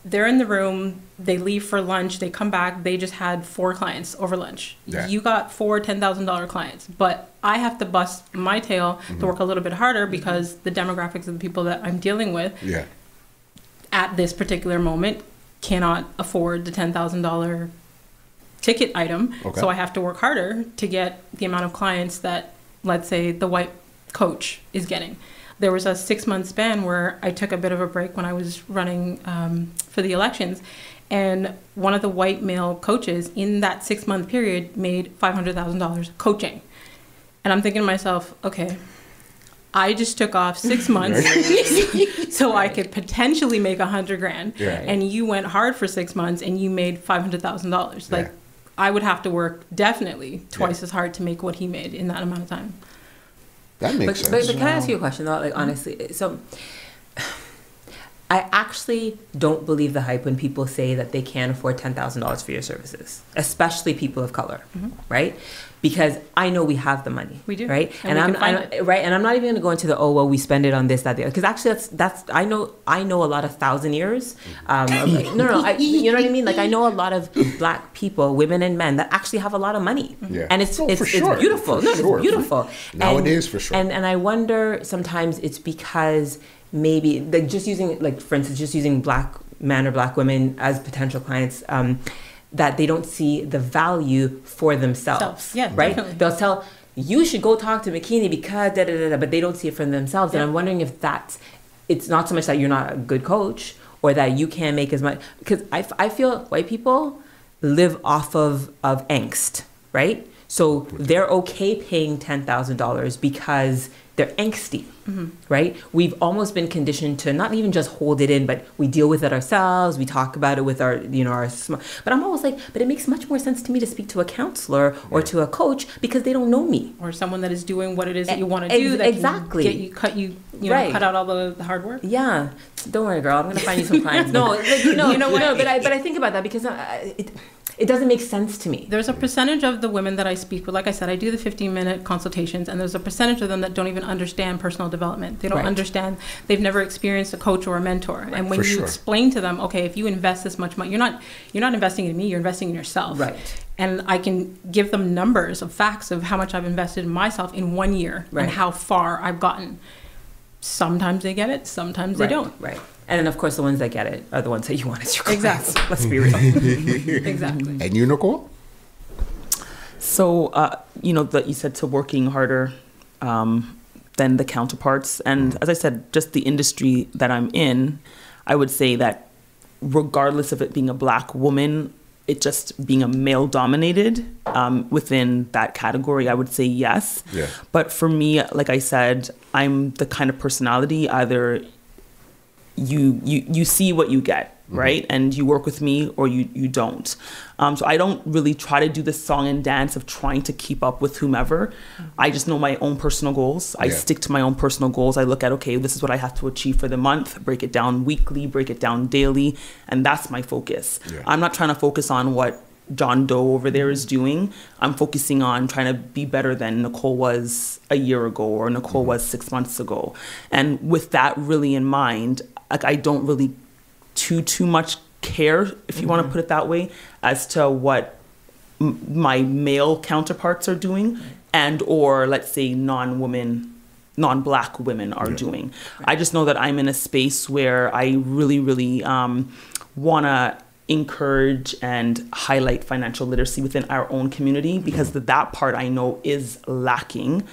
S3: they're in the room, they leave for lunch, they come back, they just had 4 clients over lunch.
S1: Yeah.
S3: You got 4 $10,000 clients, but I have to bust my tail to work a little bit harder because the demographics of the people that I'm dealing with at this particular moment cannot afford the $10,000 ticket item.
S1: Okay.
S3: So I have to work harder to get the amount of clients that, let's say, the white coach is getting. There was a 6-month span where I took a bit of a break when I was running for the elections. And one of the white male coaches in that 6-month period made $500,000 coaching. And I'm thinking to myself, okay, I just took off 6 months so I could potentially make $100,000.
S1: Yeah.
S3: And you went hard for 6 months and you made $500,000. Like, I would have to work definitely twice as hard to make what he made in that amount of time.
S1: That makes sense.
S2: But can I ask you a question though? Like, honestly, so I actually don't believe the hype when people say that they can't afford $10,000 for your services, especially people of color, right? Because I know we have the money.
S3: We do,
S2: right?
S3: and
S2: I'm right, and I'm not even going to go into the we spend it on this, that, the other. Because actually, that's I know a lot of thousand years. You know what I mean? Like, I know a lot of black people, women and men, that actually have a lot of money,
S1: Yeah.
S2: and it's
S1: sure.
S2: beautiful.
S1: For
S2: No,
S1: sure.
S2: it's beautiful.
S1: Nowadays, for sure.
S2: And I wonder sometimes it's because maybe like for instance, just using black men or black women as potential clients. That they don't see the value for themselves,
S3: Yeah,
S2: right?
S3: definitely.
S2: They'll tell you should go talk to Makini because but they don't see it for themselves. And I'm wondering if it's not so much that you're not a good coach or that you can't make as much, because I feel white people live off of angst, right? So they're okay paying $10,000 because they're angsty, right? We've almost been conditioned to not even just hold it in, but we deal with it ourselves. We talk about it with our but I'm always like, but it makes much more sense to me to speak to a counselor or to a coach because they don't know me.
S3: Or someone that is doing what it is that you want to do. That
S2: Exactly.
S3: Can cut out all the hard work.
S2: Yeah. Don't worry, girl. I'm going to find you some clients. No, but I think about that because it doesn't make sense to me.
S3: There's a percentage of the women that I speak with, like I said, I do the 15-minute consultations, and there's a percentage of them that don't even understand personal development. They don't understand, they've never experienced a coach or a mentor. Right. And when you explain to them, okay, if you invest this much money, you're not investing in me, you're investing in yourself.
S2: Right.
S3: And I can give them numbers of facts of how much I've invested in myself in 1 year and how far I've gotten. Sometimes they get it, sometimes they don't.
S2: Right. And then, of course, the ones that get it are the ones that you want as your clients.
S3: Exactly.
S2: Let's be real.
S3: Exactly.
S1: And you, Nicolle?
S4: So, that you said to working harder than the counterparts. And as I said, just the industry that I'm in, I would say that regardless of it being a black woman, it just being a male dominated within that category, I would say yes.
S1: Yeah.
S4: But for me, like I said, I'm the kind of personality, either you see what you get, right? And you work with me or you don't. So I don't really try to do the song and dance of trying to keep up with whomever. I just know my own personal goals. I stick to my own personal goals. I look at, okay, this is what I have to achieve for the month, break it down weekly, break it down daily. And that's my focus. Yeah. I'm not trying to focus on what John Doe over there is doing. I'm focusing on trying to be better than Nicolle was a year ago or Nicolle was 6 months ago. And with that really in mind, like, I don't really too much care, if you want to put it that way, as to what my male counterparts are doing and or let's say non-black women are doing. I just know that I'm in a space where I really want to encourage and highlight financial literacy within our own community, because that part I know is lacking.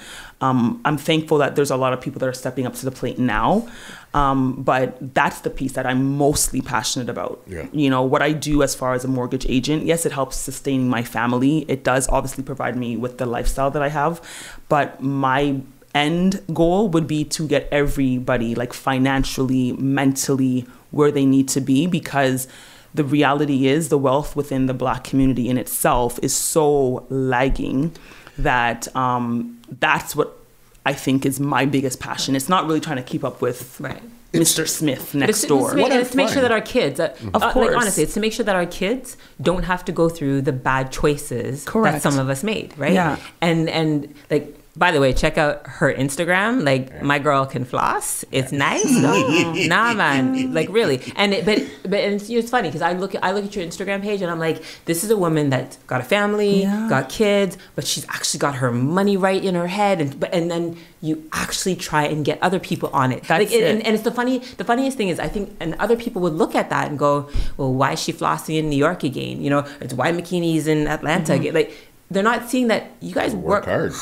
S4: I'm thankful that there's a lot of people that are stepping up to the plate now. But that's the piece that I'm mostly passionate about.
S1: Yeah.
S4: You know, what I do as far as a mortgage agent, yes, it helps sustaining my family. It does obviously provide me with the lifestyle that I have. But my end goal would be to get everybody like financially, mentally where they need to be, because the reality is the wealth within the Black community in itself is so lagging that that's what I think is my biggest passion. It's not really trying to keep up with Mr. Smith next door.
S2: It's to make sure that our kids,
S4: of course,
S2: like, honestly, it's to make sure that our kids don't have to go through the bad choices that some of us made, right?
S4: Yeah.
S2: And like, by the way, check out her Instagram. Like, my girl can floss. It's nice. Nah, man. Like, really. And it's funny because I look at your Instagram page and I'm like, this is a woman that's got a family, got kids, but she's actually got her money right in her head. And then you actually try and get other people on it.
S4: That's it.
S2: And it's the funniest thing is, I think, and other people would look at that and go, well, why is she flossing in New York again? You know, it's why Makini's in Atlanta again. Like, they're not seeing that you guys work hard.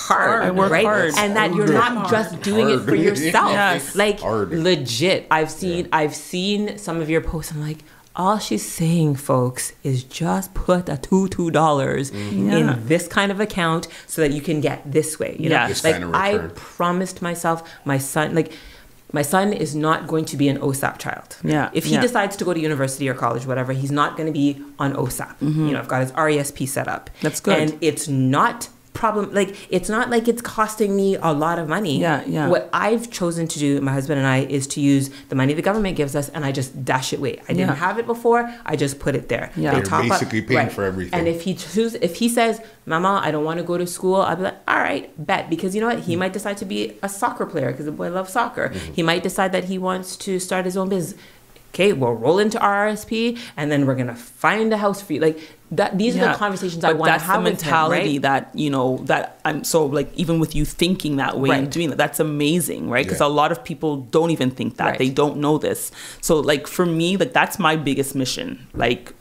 S4: I work hard.
S2: And that you're not just doing it for yourself.
S4: Yes.
S2: Like,
S1: hard.
S2: legit. I've seen some of your posts. I'm like, all she's saying, folks, is just put a $2 in this kind of account so that you can get this way. You know,
S1: This
S2: like,
S1: kind of
S2: I
S1: return.
S2: promised myself, my son is not going to be an OSAP child.
S4: Yeah.
S2: If he decides to go to university or college, whatever, he's not going to be on OSAP. You know, I've got his RESP set up.
S4: That's good.
S2: And it's not it's not like it's costing me a lot of money.
S4: Yeah.
S2: What I've chosen to do, my husband and I, is to use the money the government gives us, and I just dash it away. I didn't have it before. I just put it there.
S4: Yeah.
S2: They
S1: You're
S2: top up-
S1: basically paying for everything.
S2: And if he says, Mama, I don't want to go to school, I'll be like, all right, bet. Because you know what? He might decide to be a soccer player because the boy loves soccer. He might decide that he wants to start his own business. Okay, we'll roll into RRSP, and then we're gonna find a house for you. Like that. These are the conversations I want to have with him,
S4: mentality
S2: right?
S4: that, you know, that I'm so, like, even with you thinking that way and doing that, that's amazing, right? Because a lot of people don't even think that. They don't know this. So, like, for me, like, that's my biggest mission. Like,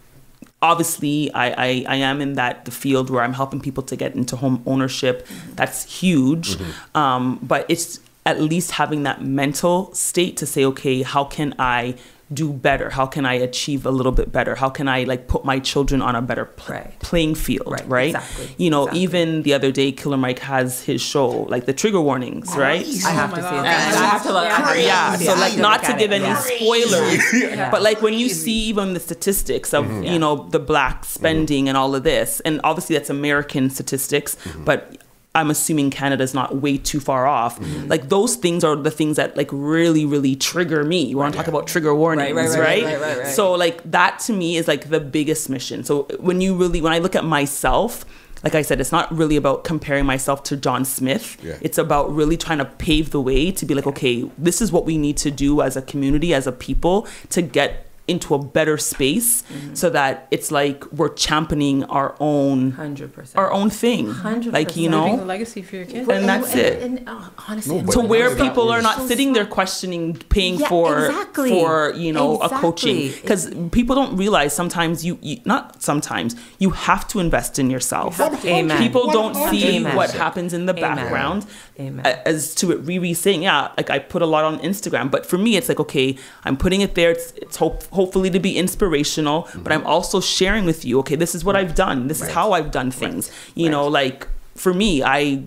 S4: obviously I am in the field where I'm helping people to get into home ownership. That's huge. But it's at least having that mental state to say, okay, how can I do better? How can I achieve a little bit better? How can I, like, put my children on a better playing field, right?
S2: Exactly.
S4: You know, even the other day, Killer Mike has his show, like the trigger warnings, right?
S2: I have to see that. I have to look.
S4: So, like, not to give any spoilers, but, like, when you see even the statistics of, you know, the Black spending and all of this, and obviously that's American statistics, but I'm assuming Canada's not way too far off. Like, those things are the things that, like, really, really trigger me. You want to talk about trigger warnings, right? So, like, that to me is, like, the biggest mission. So when I look at myself, like I said, it's not really about comparing myself to John Smith. It's about really trying to pave the way to be like, okay, this is what we need to do as a community, as a people, to get into a better space, so that it's like we're championing our own
S2: 100%.
S4: our own thing.
S2: 100%.
S4: Like, you
S3: Leaving a
S4: know,
S3: legacy for your kids.
S4: and that's it.
S2: And honestly,
S1: No,
S4: To
S1: but
S4: where
S1: that
S4: people are
S1: was-
S4: not sitting there questioning paying for you know, a coaching, because people don't realize sometimes you not sometimes you have to invest in yourself.
S2: Amen.
S4: People don't see
S2: 100%.
S4: what happens in the background.
S2: Amen.
S4: As to it, ReeRee saying, like, I put a lot on Instagram, but for me, it's like, okay, I'm putting it there. It's hopefully to be inspirational, but I'm also sharing with you, okay, this is what I've done. This is how I've done things. You know, like, for me, I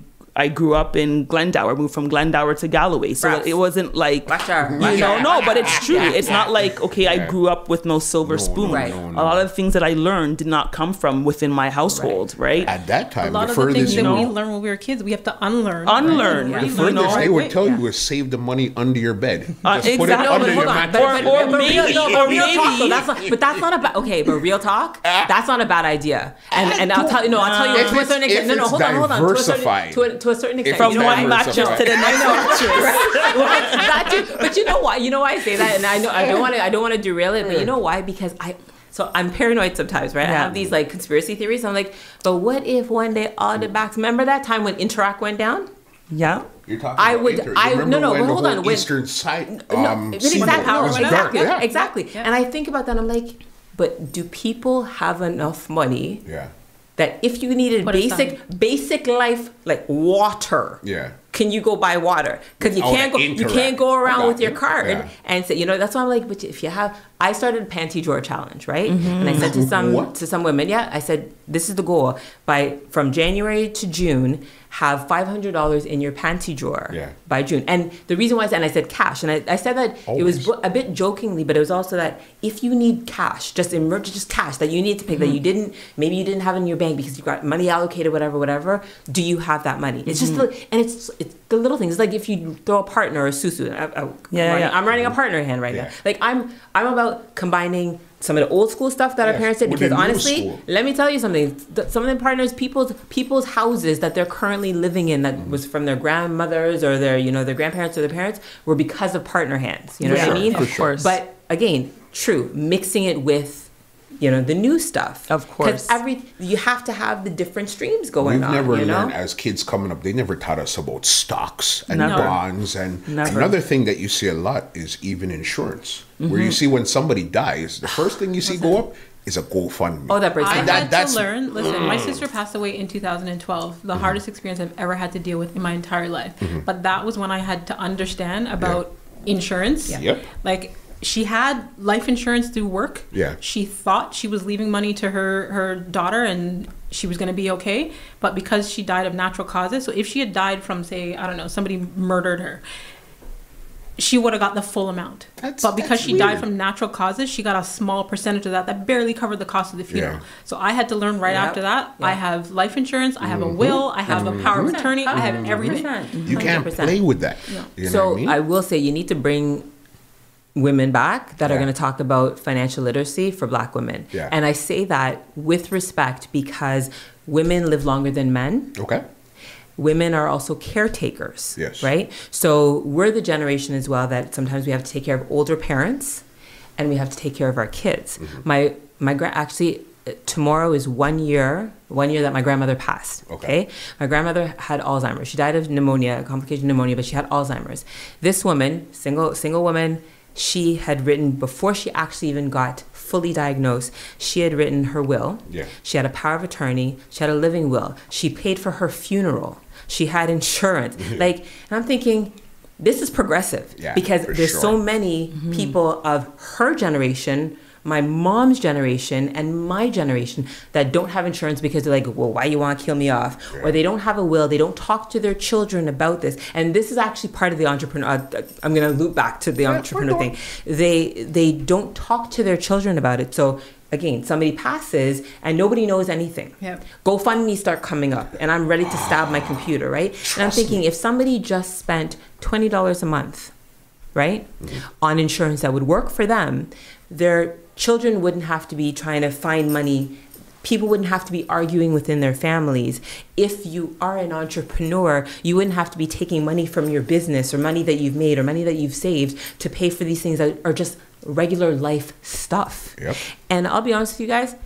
S4: grew up in Glendower, moved from Glendower to Galloway. So it wasn't like, but it's true. It's not like, okay, I grew up with no silver spoon. A lot of the things that I learned did not come from within my household, right?
S1: At that time,
S3: A lot
S1: the
S3: of the things
S1: furthest,
S3: that we learned when we were kids, we have to unlearn.
S4: Unlearn.
S3: Right?
S1: the furthest they would tell you is save the money under your bed. Just put it
S4: exactly.
S1: under your
S2: Hold on,
S1: mattress.
S4: Or maybe,
S2: but that's not about, okay, but real talk, that's not a bad idea. And I'll tell you, to a certain extent. No, hold on.
S1: Diversified.
S2: To a certain extent.
S4: From
S2: You know
S4: one
S2: why?
S4: mattress to the next mattress.
S2: But you know why? You know why I say that? And I don't want to derail it. But you know why? Because I'm paranoid sometimes, right? I have these, like, conspiracy theories. I'm like, but what if one day all the backs? Remember that time when Interact went down?
S4: Yeah.
S1: You're talking
S2: hold on.
S1: Eastern side.
S2: Exactly.
S1: was dark.
S2: Exactly. And I think about that. I'm like, but do people have enough money
S1: Yeah.
S2: that if you needed
S3: Put
S2: basic life, like water,
S1: Yeah.
S2: can you go buy water? Because you
S1: Oh,
S2: can't go.
S1: the
S2: You can't
S1: interact.
S2: go around
S1: I got
S2: with your
S1: you.
S2: card
S1: Yeah.
S2: and say, that's why I'm like. But if you have, I started a panty drawer challenge, right? And I said
S1: What?
S2: to some women, I said this is the goal. From January to June, have $500 in your panty drawer by June. And the reason why and I said cash, and I said that it was a bit jokingly, but it was also that if you need cash, just cash that you need to pick that you didn't have in your bank because you got money allocated, whatever. Do you have that money? It's just it's the little things. It's like if you throw a partner or susu. I'm running a partner hand right now. Like I'm about combining some of the old school stuff that our parents did, because honestly, let me tell you something. Some of the partners, people's houses that they're currently living in, that was from their grandmothers or their their grandparents or their parents, were because of partner hands. You know what I mean?
S4: Of course.
S2: But again, true, mixing it with the new stuff.
S4: Of course.
S2: Because you have to have the different streams going on.
S1: We've never learned as kids coming up, they never taught us about stocks and
S4: Never.
S1: bonds. And
S4: Never.
S1: another thing that you see a lot is even insurance, where you see when somebody dies, the first thing you see go up is a GoFundMe.
S2: Oh, that breaks
S3: I
S2: my heart.
S3: had to learn. Listen, my sister passed away in 2012. The hardest experience I've ever had to deal with in my entire life. But that was when I had to understand about insurance.
S1: Yep.
S3: Like, she had life insurance through work.
S1: Yeah.
S3: She thought she was leaving money to her daughter and she was going to be okay. But because she died of natural causes, so if she had died from, say, I don't know, somebody murdered her, she would have got the full amount. But because she died from natural causes, she got a small percentage of that barely covered the cost of the funeral.
S1: Yeah.
S3: So I had to learn right after that. I have life insurance, I have a will, I have a power of attorney, I have everything.
S1: You can't
S2: 100%.
S1: play with that. You know
S2: So
S1: what I mean?
S2: I will say you need to bring women back that are
S1: Yeah.
S2: going to talk about financial literacy for Black women.
S1: Yeah.
S2: And I say that with respect because women live longer than men.
S1: Okay.
S2: Women are also caretakers,
S1: Yes.
S2: right? So we're the generation as well that sometimes we have to take care of older parents and we have to take care of our kids. My actually tomorrow is 1 year that my grandmother passed. Okay. My grandmother had Alzheimer's. She died of pneumonia, a complication of pneumonia, but she had Alzheimer's. This woman, single woman, she had written, before she actually even got fully diagnosed, she had written her will.
S1: Yeah.
S2: She had a power of attorney. She had a living will. She paid for her funeral. She had insurance. And I'm thinking, this is progressive, because there's so many people of her generation, my mom's generation and my generation, that don't have insurance because they're like, well, why you want to kill me off? Or they don't have a will. They don't talk to their children about this. And this is actually part of the entrepreneur. I'm going to loop back to the entrepreneur thing. They don't talk to their children about it. So again, somebody passes and nobody knows anything.
S3: Yep.
S2: GoFundMe start coming up and I'm ready to stab my computer, right? And I'm thinking, if somebody just spent $20 a month, right, on insurance that would work for them, their children wouldn't have to be trying to find money. People wouldn't have to be arguing within their families. If you are an entrepreneur, you wouldn't have to be taking money from your business or money that you've made or money that you've saved to pay for these things that are just regular life stuff.
S1: Yep.
S2: And I'll be honest with you guys,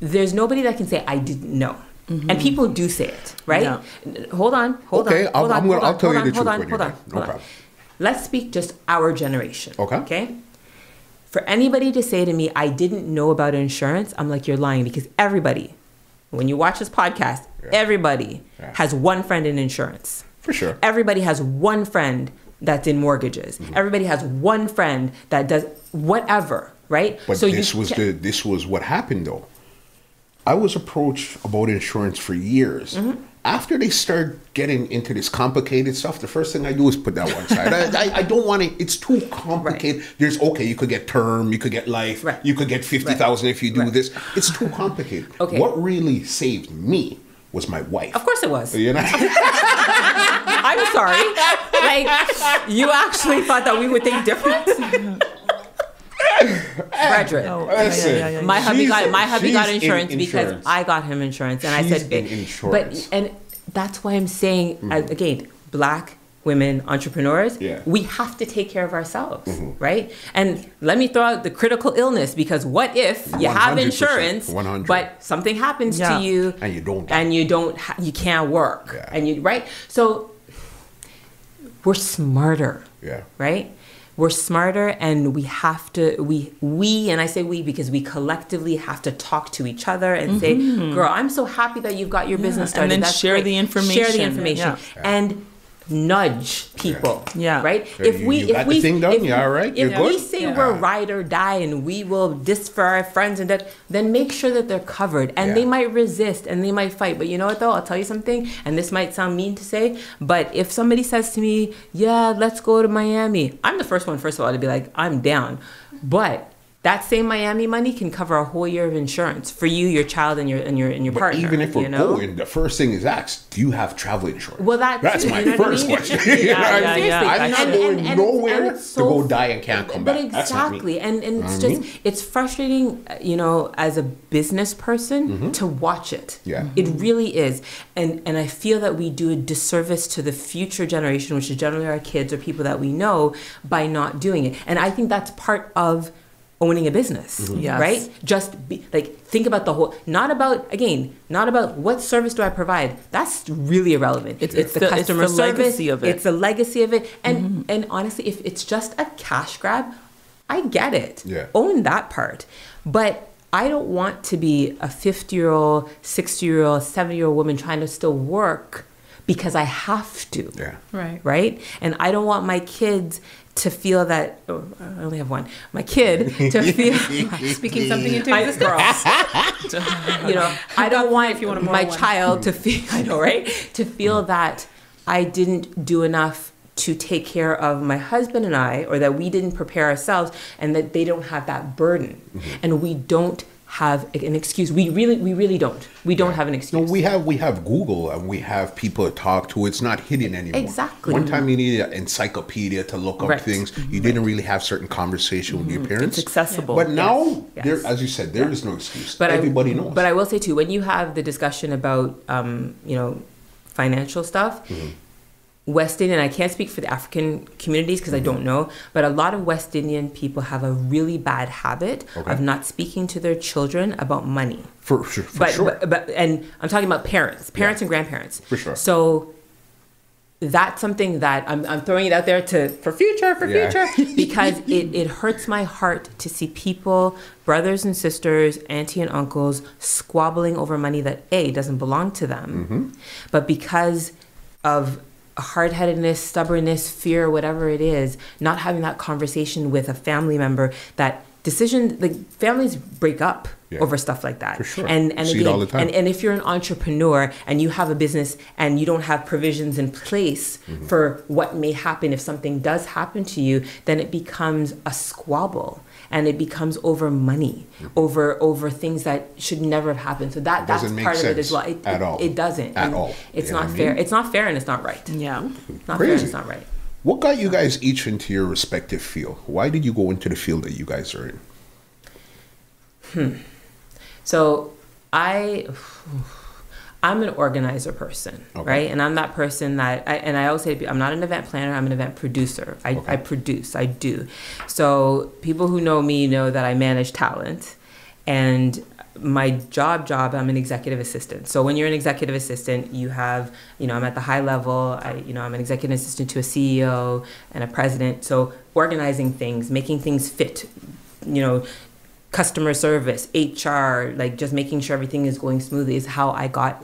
S2: there's nobody that can say, I didn't know. And people do say it, right?
S4: Yeah.
S2: Hold on.
S1: I'll tell you the truth when you're done. No problem.
S2: Let's speak just our generation.
S1: Okay.
S2: For anybody to say to me, I didn't know about insurance, I'm like, you're lying, because everybody, when you watch this podcast, everybody has one friend in insurance.
S1: For sure.
S2: Everybody has one friend that's in mortgages. Everybody has one friend that does whatever, right?
S1: But
S2: so
S1: this was what happened though. I was approached about insurance for years. After they start getting into this complicated stuff, the first thing I do is put that one side. I don't want it. It's too complicated. There's you could get term, you could get life, you could get 50,000 if you do this. It's too complicated. What really saved me was my wife.
S2: Of course it was.
S1: You know?
S2: I'm sorry. Like, you actually thought that we would think different? Frederick. My hubby got insurance because I got him insurance, and
S1: She's
S2: I said,
S1: in insurance.
S2: and that's why I'm saying again, Black women entrepreneurs, we have to take care of ourselves, right? And let me throw out the critical illness, because what if you have insurance,
S1: 100.
S2: but something happens to you
S1: and
S2: you can't work, and you right? So we're smarter, right? we're smarter, and we have to, and I say we because we collectively have to talk to each other and say, girl, I'm so happy that you've got your business started.
S4: And then
S2: That's
S4: share
S2: great.
S4: the information.
S2: Share the information.
S4: Yeah.
S2: And nudge people.
S4: Yeah.
S2: Right?
S1: So you got the thing done? Yeah, all right. You're
S2: If
S1: good?
S2: we say we're ride or die and we will this for our friends and that, then make sure that they're covered. And they might resist and they might fight. But you know what though? I'll tell you something, and this might sound mean to say, but if somebody says to me, yeah, let's go to Miami, I'm the first one, first of all, to be like, I'm down. But that same Miami money can cover a whole year of insurance for you, your child, and your partner.
S1: Even if we're
S2: you know?
S1: going, the first thing is asked, do you have travel insurance?
S2: Well,
S1: that's
S2: too,
S1: my
S2: you know what I
S1: first
S2: mean?
S1: question.
S2: Seriously.
S1: I'm not going nowhere
S2: it's
S1: to
S2: so
S1: go die and can't come
S2: but
S1: back.
S2: exactly,
S1: That's not me.
S2: and it's
S1: know what I
S2: just it's frustrating, as a business person to watch it.
S1: Yeah.
S2: It really is, and I feel that we do a disservice to the future generation, which is generally our kids or people that we know, by not doing it. And I think that's part of owning a business,
S4: Yes.
S2: right? Just be, think about the whole, not about what service do I provide. That's really irrelevant. It's the customer
S4: it's the
S2: service.
S4: legacy of it.
S2: It's the legacy of it. And honestly, if it's just a cash grab, I get it.
S1: Yeah.
S2: Own that part. But I don't want to be a 50-year-old, 60-year-old, 70-year-old woman trying to still work because I have to.
S1: Yeah.
S2: Right? And I don't want my kids to feel that, I only have one, my kid to feel,
S3: Speaking something into
S2: I don't want
S3: if you want a
S2: my
S3: moral one.
S2: child to feel, I know, right? To feel that I didn't do enough to take care of my husband and I, or that we didn't prepare ourselves, and that they don't have that burden. And we don't have an excuse. We really don't. We don't have an excuse.
S1: No, we have Google and we have people to talk to. It's not hidden anymore.
S2: Exactly.
S1: One time you needed an encyclopedia to look up
S2: Right.
S1: things. You didn't really have certain conversation with your parents.
S4: It's accessible.
S1: But now,
S2: Yes.
S1: there, as you said, there is no excuse.
S2: But
S1: Everybody knows.
S2: But I will say too, when you have the discussion about financial stuff, West Indian, I can't speak for the African communities because I don't know, but a lot of West Indian people have a really bad habit of not speaking to their children about money.
S1: For sure.
S2: But and I'm talking about parents and grandparents.
S1: For sure.
S2: So that's something that I'm throwing it out there for future, because it hurts my heart to see people, brothers and sisters, auntie and uncles, squabbling over money that doesn't belong to them, but because of hard-headedness, stubbornness, fear, whatever it is, not having that conversation with a family member, that decision, families break up over stuff like that.
S1: For sure.
S2: And
S1: See
S2: again,
S1: it all the time.
S2: and if you're an entrepreneur and you have a business and you don't have provisions in place for what may happen if something does happen to you, then it becomes a squabble. And it becomes over money, over things that should never have happened. So that's part of it as well.
S1: At all.
S2: It doesn't.
S1: At
S2: And
S1: all.
S2: It's
S1: You know
S2: not
S1: what I
S2: fair.
S1: mean?
S2: It's not fair and it's not right.
S4: Yeah.
S2: It's not
S1: Crazy.
S2: fair and it's not right.
S1: What got you guys each into your respective field? Why did you go into the field that you guys are in?
S2: So I'm an organizer person, right? And I'm that person that, I always say, I'm not an event planner, I'm an event producer. I produce, I do. So people who know me know that I manage talent, and my job, I'm an executive assistant. So when you're an executive assistant, you have, I'm at the high level, I'm an executive assistant to a CEO and a president. So organizing things, making things fit, customer service, HR, just making sure everything is going smoothly is how I got,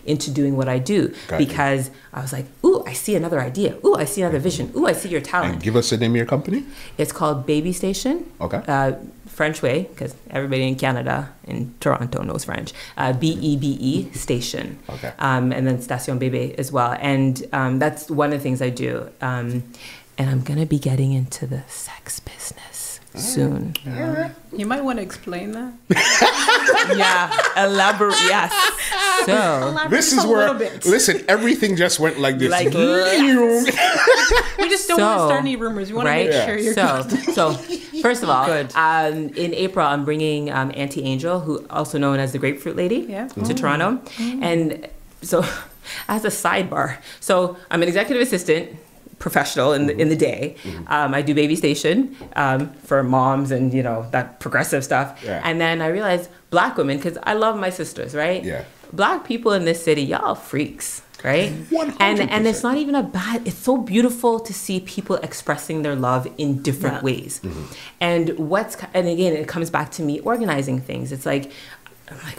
S2: into doing what I do. Because I was like, ooh, I see another idea. Ooh, I see another vision. Ooh, I see your talent.
S1: And give us the name of your company.
S2: It's called Baby Station.
S1: Okay.
S2: French way, because everybody in Canada, in Toronto knows French. BEBE Station.
S1: Okay.
S2: And then Station Bébé as well. And that's one of the things I do. And I'm going to be getting into the sex business soon.
S3: You might want to explain that.
S4: Yeah, elaborate. Yes.
S2: So
S1: This is where, listen, everything just went like this.
S4: Like,
S3: We just don't want to start any rumors. We want to make sure you're
S2: So first of all,
S4: Good.
S2: in April, I'm bringing Auntie Angel, who also known as the Grapefruit Lady, to Toronto. And so as a sidebar, so I'm an executive assistant, professional in the day. I do Baby Station for moms and that progressive stuff. And then I realized Black women, because I love my sisters, right?
S1: Yeah.
S2: Black people in this city, y'all freaks. right?
S1: 100%.
S2: And it's not even it's so beautiful to see people expressing their love in different ways. And again, it comes back to me organizing things. It's like, I'm like,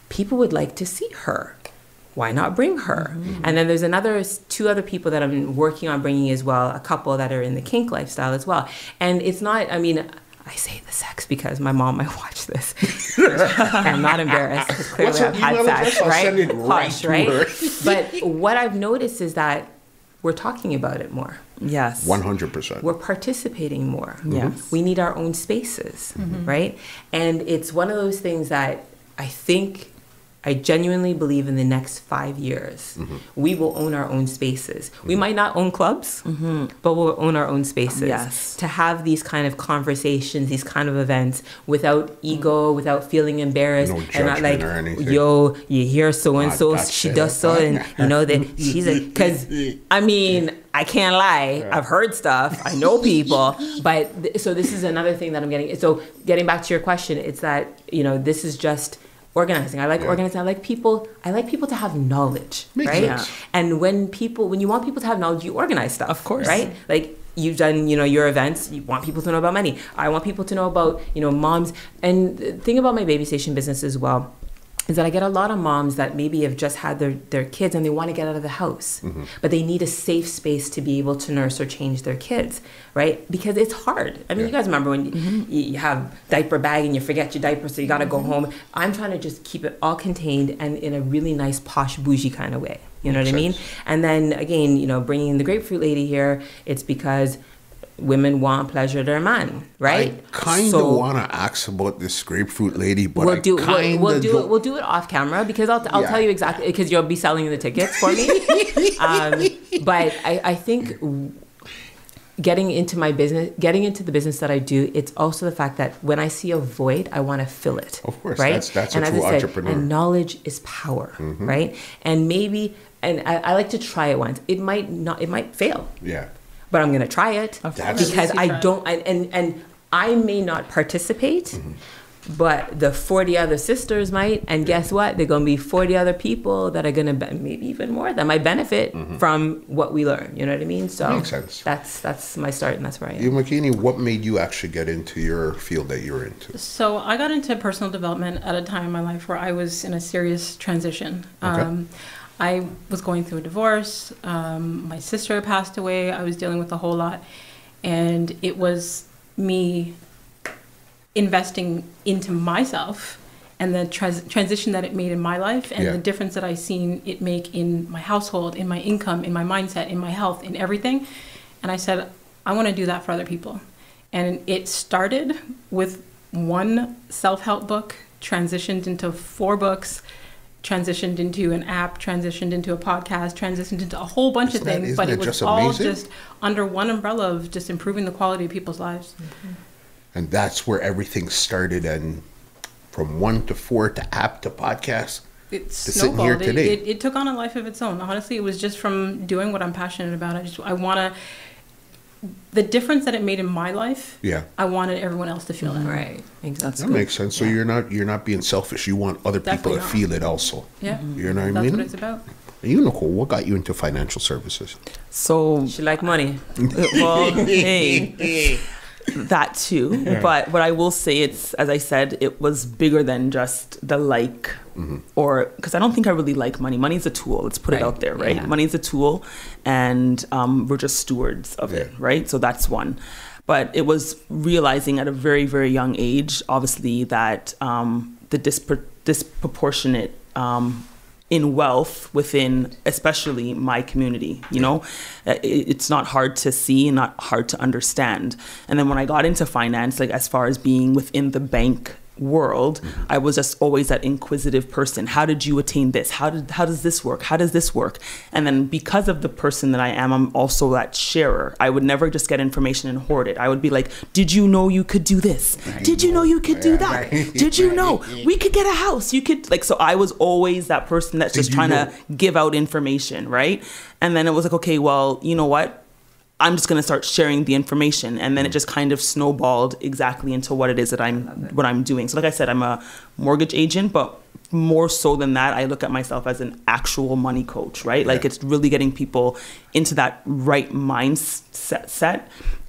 S2: people would like to see her. Why not bring her? And then there's two other people that I'm working on bringing as well, a couple that are in the kink lifestyle as well. And it's not, I mean, I say the sex because my mom might watch this. I'm not embarrassed because clearly I've had sex, right? Hush, right? But what I've noticed is that we're talking about it more.
S4: Yes.
S1: 100%.
S2: We're participating more.
S4: Yes.
S2: We need our own spaces, right? And it's one of those things that I genuinely believe in the next 5 years, we will own our own spaces. We might not own clubs, but we'll own our own spaces.
S4: Yes.
S2: To have these kind of conversations, these kind of events without ego, without feeling embarrassed.
S1: No
S2: and not like,
S1: judgment or anything.
S2: yo, you hear so-and-so, she does so, and you know that she's because, I mean, I can't lie. I've heard stuff. I know people. But so this is another thing that I'm getting. So getting back to your question, it's that, this is just organizing. I like organizing. I like people to have knowledge, right?
S1: sense.
S2: And when you want people to have knowledge, you organize stuff.
S4: Of course.
S2: Right? Like you've done, your events, you want people to know about money. I want people to know about, moms. And the thing about my baby station business as well is that I get a lot of moms that maybe have just had their kids and they want to get out of the house, but they need a safe space to be able to nurse or change their kids, right? Because it's hard. I mean, you guys remember when you have diaper bag and you forget your diaper, so you got to go home. I'm trying to just keep it all contained and in a really nice, posh, bougie kind of way. You know what I mean? And then again, bringing the grapefruit lady here, it's because women want pleasure their man, right?
S1: I kind of want to ask about this grapefruit lady, but
S2: we'll do it off camera because I'll tell you exactly, because you'll be selling the tickets for me. But I think getting into the business that I do, it's also the fact that when I see a void, I want to fill it.
S1: Of course,
S2: right?
S1: that's
S2: and
S1: a true entrepreneur.
S2: And knowledge is power, right? And maybe, I like to try it once. It might fail.
S1: Yeah.
S2: But I'm going to try it because I may not participate, but the 40 other sisters might. And guess what? There are going to be 40 other people that are going to, maybe even more, that might benefit from what we learn. You know what I mean? So
S1: makes sense.
S2: That's my start, and that's where I am.
S1: You, Makini, what made you actually get into your field that you're into?
S3: So I got into personal development at a time in my life where I was in a serious transition.
S1: Okay.
S3: I was going through a divorce. My sister passed away. I was dealing with a whole lot. And it was me investing into myself and the transition that it made in my life and the difference that I seen it make in my household, in my income, in my mindset, in my health, in everything. And I said, I want to do that for other people. And it started with one self-help book, transitioned into 4 books, transitioned into an app, transitioned into a podcast, transitioned into a whole bunch of things, but it was all just under one umbrella of just improving the quality of people's lives.
S1: And that's where everything started, and from 1 to 4 to app to podcast.
S3: It
S1: snowballed. Here today.
S3: It took on a life of its own. Honestly, it was just from doing what I'm passionate about. I want to, the difference that it made in my life, I wanted everyone else to feel that.
S2: Right. Exactly.
S1: That makes sense. So you're not being selfish. You want other people to feel it also.
S3: Yeah.
S1: You know what I mean?
S3: That's what it's about.
S1: And you, Nicolle, what got you into financial services?
S4: So
S2: she like money.
S4: Well, hey, that too.
S1: Yeah.
S4: But what I will say, it's, as I said, it was bigger than just the or because I don't think I really like money. Money is a tool. Let's put it out there, right?
S2: Yeah.
S4: Money is a tool, and we're just stewards of it, right? So that's one. But it was realizing at a very, very young age, obviously, that the disproportionate in wealth within, especially my community, it's not hard to see and not hard to understand. And then when I got into finance, like as far as being within the bank world, I was just always that inquisitive person. How did you attain this? How does this work? How does this work? And then because of the person that I am, I'm also that sharer. I would never just get information and hoard it. I would be like, did you know you could do this? Did you know you could do that? Did you know we could get a house? You could, so I was always that person that's just trying to give out information, right? And then it was like, okay, well, you know what? I'm just going to start sharing the information. And then it just kind of snowballed exactly into what it is that I'm doing. So like I said, I'm a mortgage agent, but more so than that, I look at myself as an actual money coach, right? Like it's really getting people into that right mindset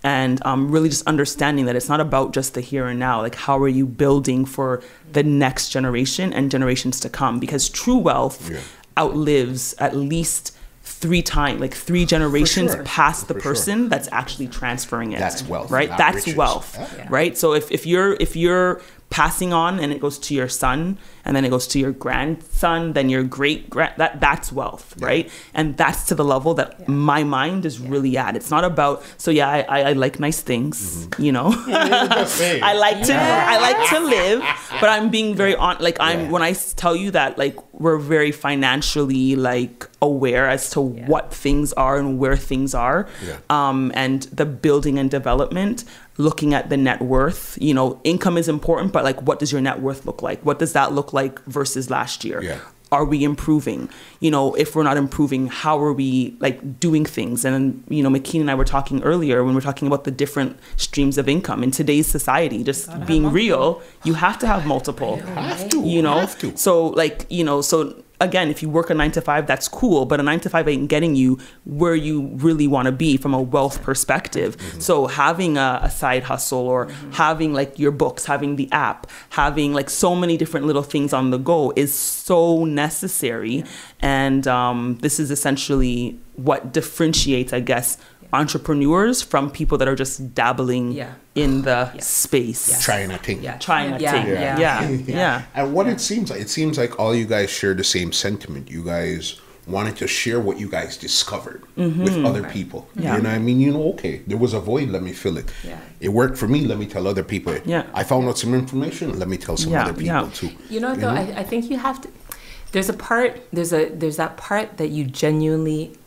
S4: and really just understanding that it's not about just the here and now. Like, how are you building for the next generation and generations to come? Because true wealth outlives at least 3 generations past the person that's actually transferring it.
S1: That's wealth,
S4: right?
S1: not
S4: That's
S1: riches.
S4: wealth,
S1: Yeah.
S4: right? So if you're passing on and it goes to your son and then it goes to your grandson, then your that's wealth, right? And that's to the level that my mind is really at. It's not about, I like nice things, you know. I like to live, but I'm being very when I tell you that, like, we're very financially like aware as to what things are and where things are, and the building and development, looking at the net worth. You know, income is important, but like, what does your net worth look like? What does that look like versus last year? Yeah. Are we improving? You know, if we're not improving, how are we like doing things? And, you know, Makini and I were talking earlier when we're talking about the different streams of income in today's society, just being real, you have to have multiple, you know? So like, you know, so again, if you work a 9 to 5, that's cool, but a 9 to 5 ain't getting you where you really want to be from a wealth perspective. So having a side hustle or having like your books, having the app, having like so many different little things on the go is so necessary. And this is essentially what differentiates, I guess, entrepreneurs from people that are just dabbling in the space.
S1: Trying to think. And what it seems like all you guys share the same sentiment. You guys wanted to share what you guys discovered with other people. You know what I mean? You know, okay, there was a void, let me fill it. It worked for me, let me tell other people. I found out some information, let me tell some other people too.
S2: You know, though, I think you have to, there's that part that you genuinely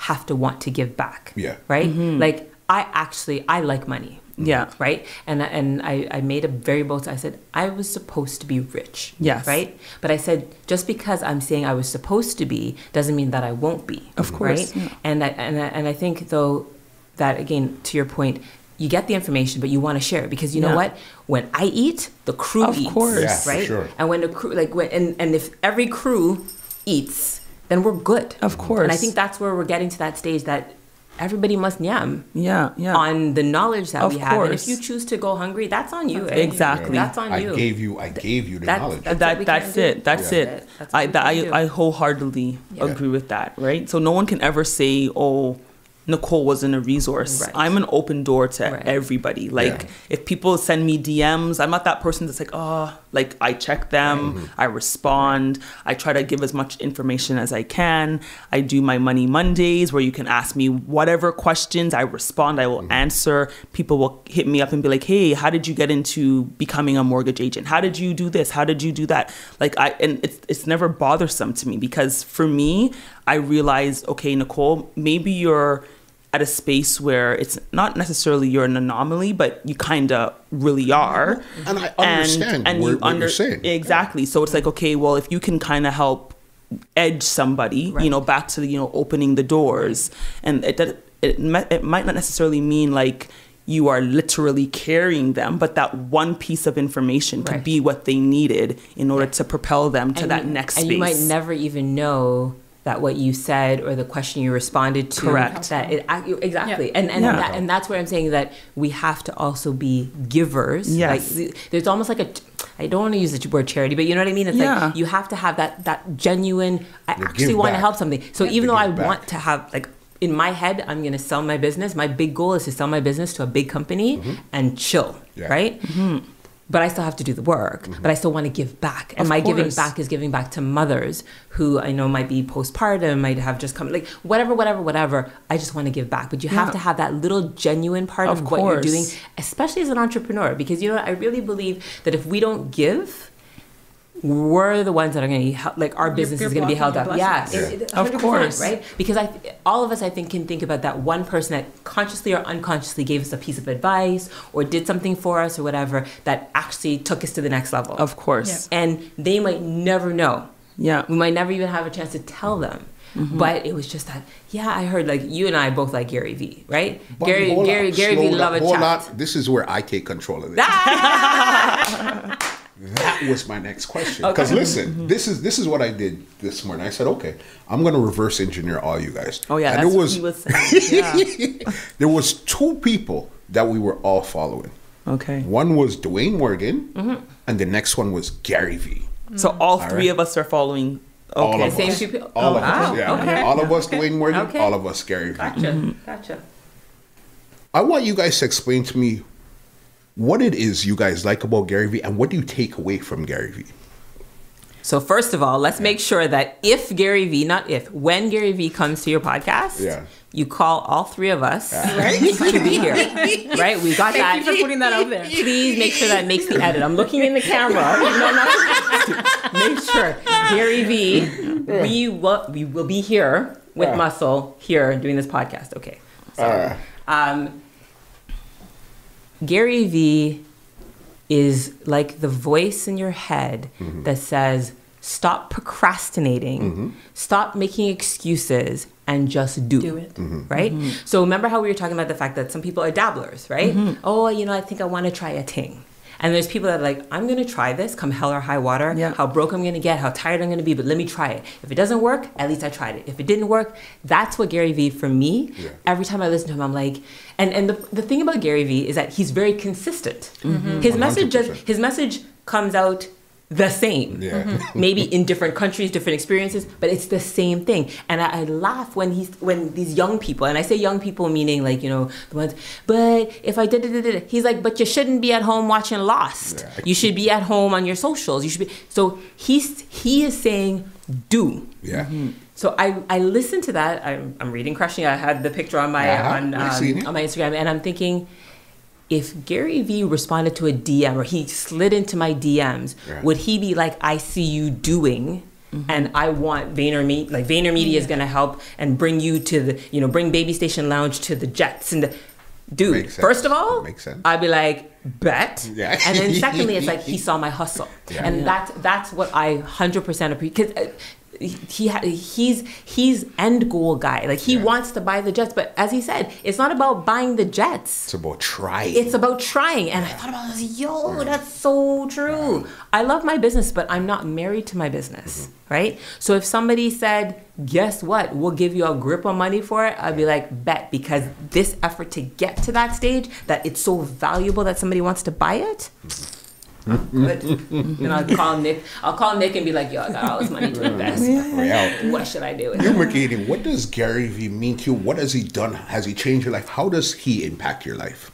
S2: have to want to give back. Right? Like, I like money. Right? And I made a very bold, I said, I was supposed to be rich. Right? But I said, just because I'm saying I was supposed to be doesn't mean that I won't be.
S4: Of course.
S2: Right? And I think, though, that, again, to your point, you get the information, but you want to share it because you know what? When I eat, the crew eats. Of course. Right?
S1: Sure.
S2: And when the crew, and if every crew eats, then we're good.
S4: Of course.
S2: And I think that's where we're getting to that stage that everybody must yam on the knowledge that we have. And if you choose to go hungry, that's on you.
S4: Exactly.
S2: That's on you.
S1: I gave you the knowledge.
S4: That's it. I wholeheartedly agree with that, right? So no one can ever say, oh, Nicolle wasn't a resource. I'm an open door to everybody. Like, if people send me DMs, I'm not that person that's like, I check them, I respond, I try to give as much information as I can. I do my Money Mondays where you can ask me whatever questions, I respond, I will answer. People will hit me up and be like, hey, how did you get into becoming a mortgage agent? How did you do this? How did you do that? And it's never bothersome to me because for me, I realized, okay, Nicolle, maybe you're at a space where it's not necessarily you're an anomaly, but you kind of really are.
S1: And I understand what you're saying.
S4: Exactly. So it's like, okay, well, if you can kind of help edge somebody, you know, back to the, you know, opening the doors. And it might not necessarily mean like you are literally carrying them, but that one piece of information could be what they needed in order to propel them to that next space.
S2: And you might never even know that what you said or the question you responded to.
S4: Correct.
S2: Exactly. And that's where I'm saying that we have to also be givers.
S4: Yes.
S2: Like, there's almost like I don't want to use the word charity, but you know what I mean? It's like you have to have that genuine, I actually want to help something. So even though I want to have, like, in my head, I'm going to sell my business. My big goal is to sell my business to a big company and chill, right? But I still have to do the work, but I still want to give back. And my giving back is giving back to mothers who I know might be postpartum, might have just come, like, whatever. I just want to give back. But you have to have that little genuine part of what you're doing, especially as an entrepreneur. Because, you know, I really believe that if we don't give, we're the ones that are going to, like, our business is going to be held up. Of course. Right? Because all of us, I think, can think about that one person that consciously or unconsciously gave us a piece of advice or did something for us or whatever that actually took us to the next level.
S4: Of course.
S2: And they might never know.
S4: Yeah.
S2: We might never even have a chance to tell them. But it was just that, I heard, like, you and I both like Gary Vee, right?
S1: But
S2: Gary Vee love a chat.
S1: This is where I take control of it. That was my next question. Because listen, this is what I did this morning. I said, okay, I'm going to reverse engineer all you guys.
S4: Oh yeah,
S1: and
S4: that's what he was saying. Yeah.
S1: There was 2 people that we were all following.
S4: Okay.
S1: One was Dwayne Morgan, and the next one was Gary Vee.
S4: So all three of us are following.
S1: All
S4: Okay.
S1: of
S2: Same
S1: us.
S2: people?
S1: All of
S2: wow.
S1: us. Yeah.
S2: Okay.
S1: All of us Dwayne Morgan.
S2: Okay.
S1: All of us Gary Vee.
S2: Gotcha.
S1: I want you guys to explain to me what it is you guys like about Gary Vee and what do you take away from Gary Vee?
S2: So first of all, let's make sure that if Gary Vee, not if, when Gary Vee comes to your podcast, you call all 3 of us to be here. Right? We got that.
S3: Thank you for putting that out there.
S2: Please make sure that makes the edit. I'm looking in the camera. Make sure Gary Vee, we will be here with Muscle here doing this podcast. Okay. So, Gary Vee is like the voice in your head that says, stop procrastinating, stop making excuses, and just do
S3: it.
S2: Right? So remember how we were talking about the fact that some people are dabblers, right? Oh, I think I want to try a thing. And there's people that are like, I'm going to try this, come hell or high water, how broke I'm going to get, how tired I'm going to be, but let me try it. If it doesn't work, at least I tried it. If it didn't work, that's what Gary Vee, for me, every time I listen to him, I'm like, and the thing about Gary Vee is that he's very consistent. His
S1: 100%.
S2: message comes out the same. Maybe in different countries, different experiences, but it's the same thing. And I laugh when these young people, and I say young people meaning like, the ones, but if I did it, he's like, but you shouldn't be at home watching Lost. You should be at home on your socials. You should be. So he is saying, do. So I listened to that. I'm reading Crushing. I had the picture on my on my Instagram, and I'm thinking, if Gary Vee responded to a DM or he slid into my DMs, would he be like, I see you doing, and I want VaynerMedia is going to help and bring you to the, bring Baby Station Lounge to the Jets. And dude, first of all, I'd be like, bet. And then secondly, it's like, he saw my hustle. And that's what I 100% appreciate. Because he's end goal guy. Like he wants to buy the Jets, but as he said, it's not about buying the Jets.
S1: It's about trying.
S2: It's about trying. And I thought about this, that's so true. I love my business, but I'm not married to my business, right? So if somebody said, guess what, we'll give you a grip of money for it, I'd be like, bet, because this effort to get to that stage, that it's so valuable that somebody wants to buy it. But I'll call Nick and be like, I got all this money to invest. What should I do with
S1: it? Makini, what does Gary Vee mean to you? What has he done? Has he changed your life? How does he impact your life?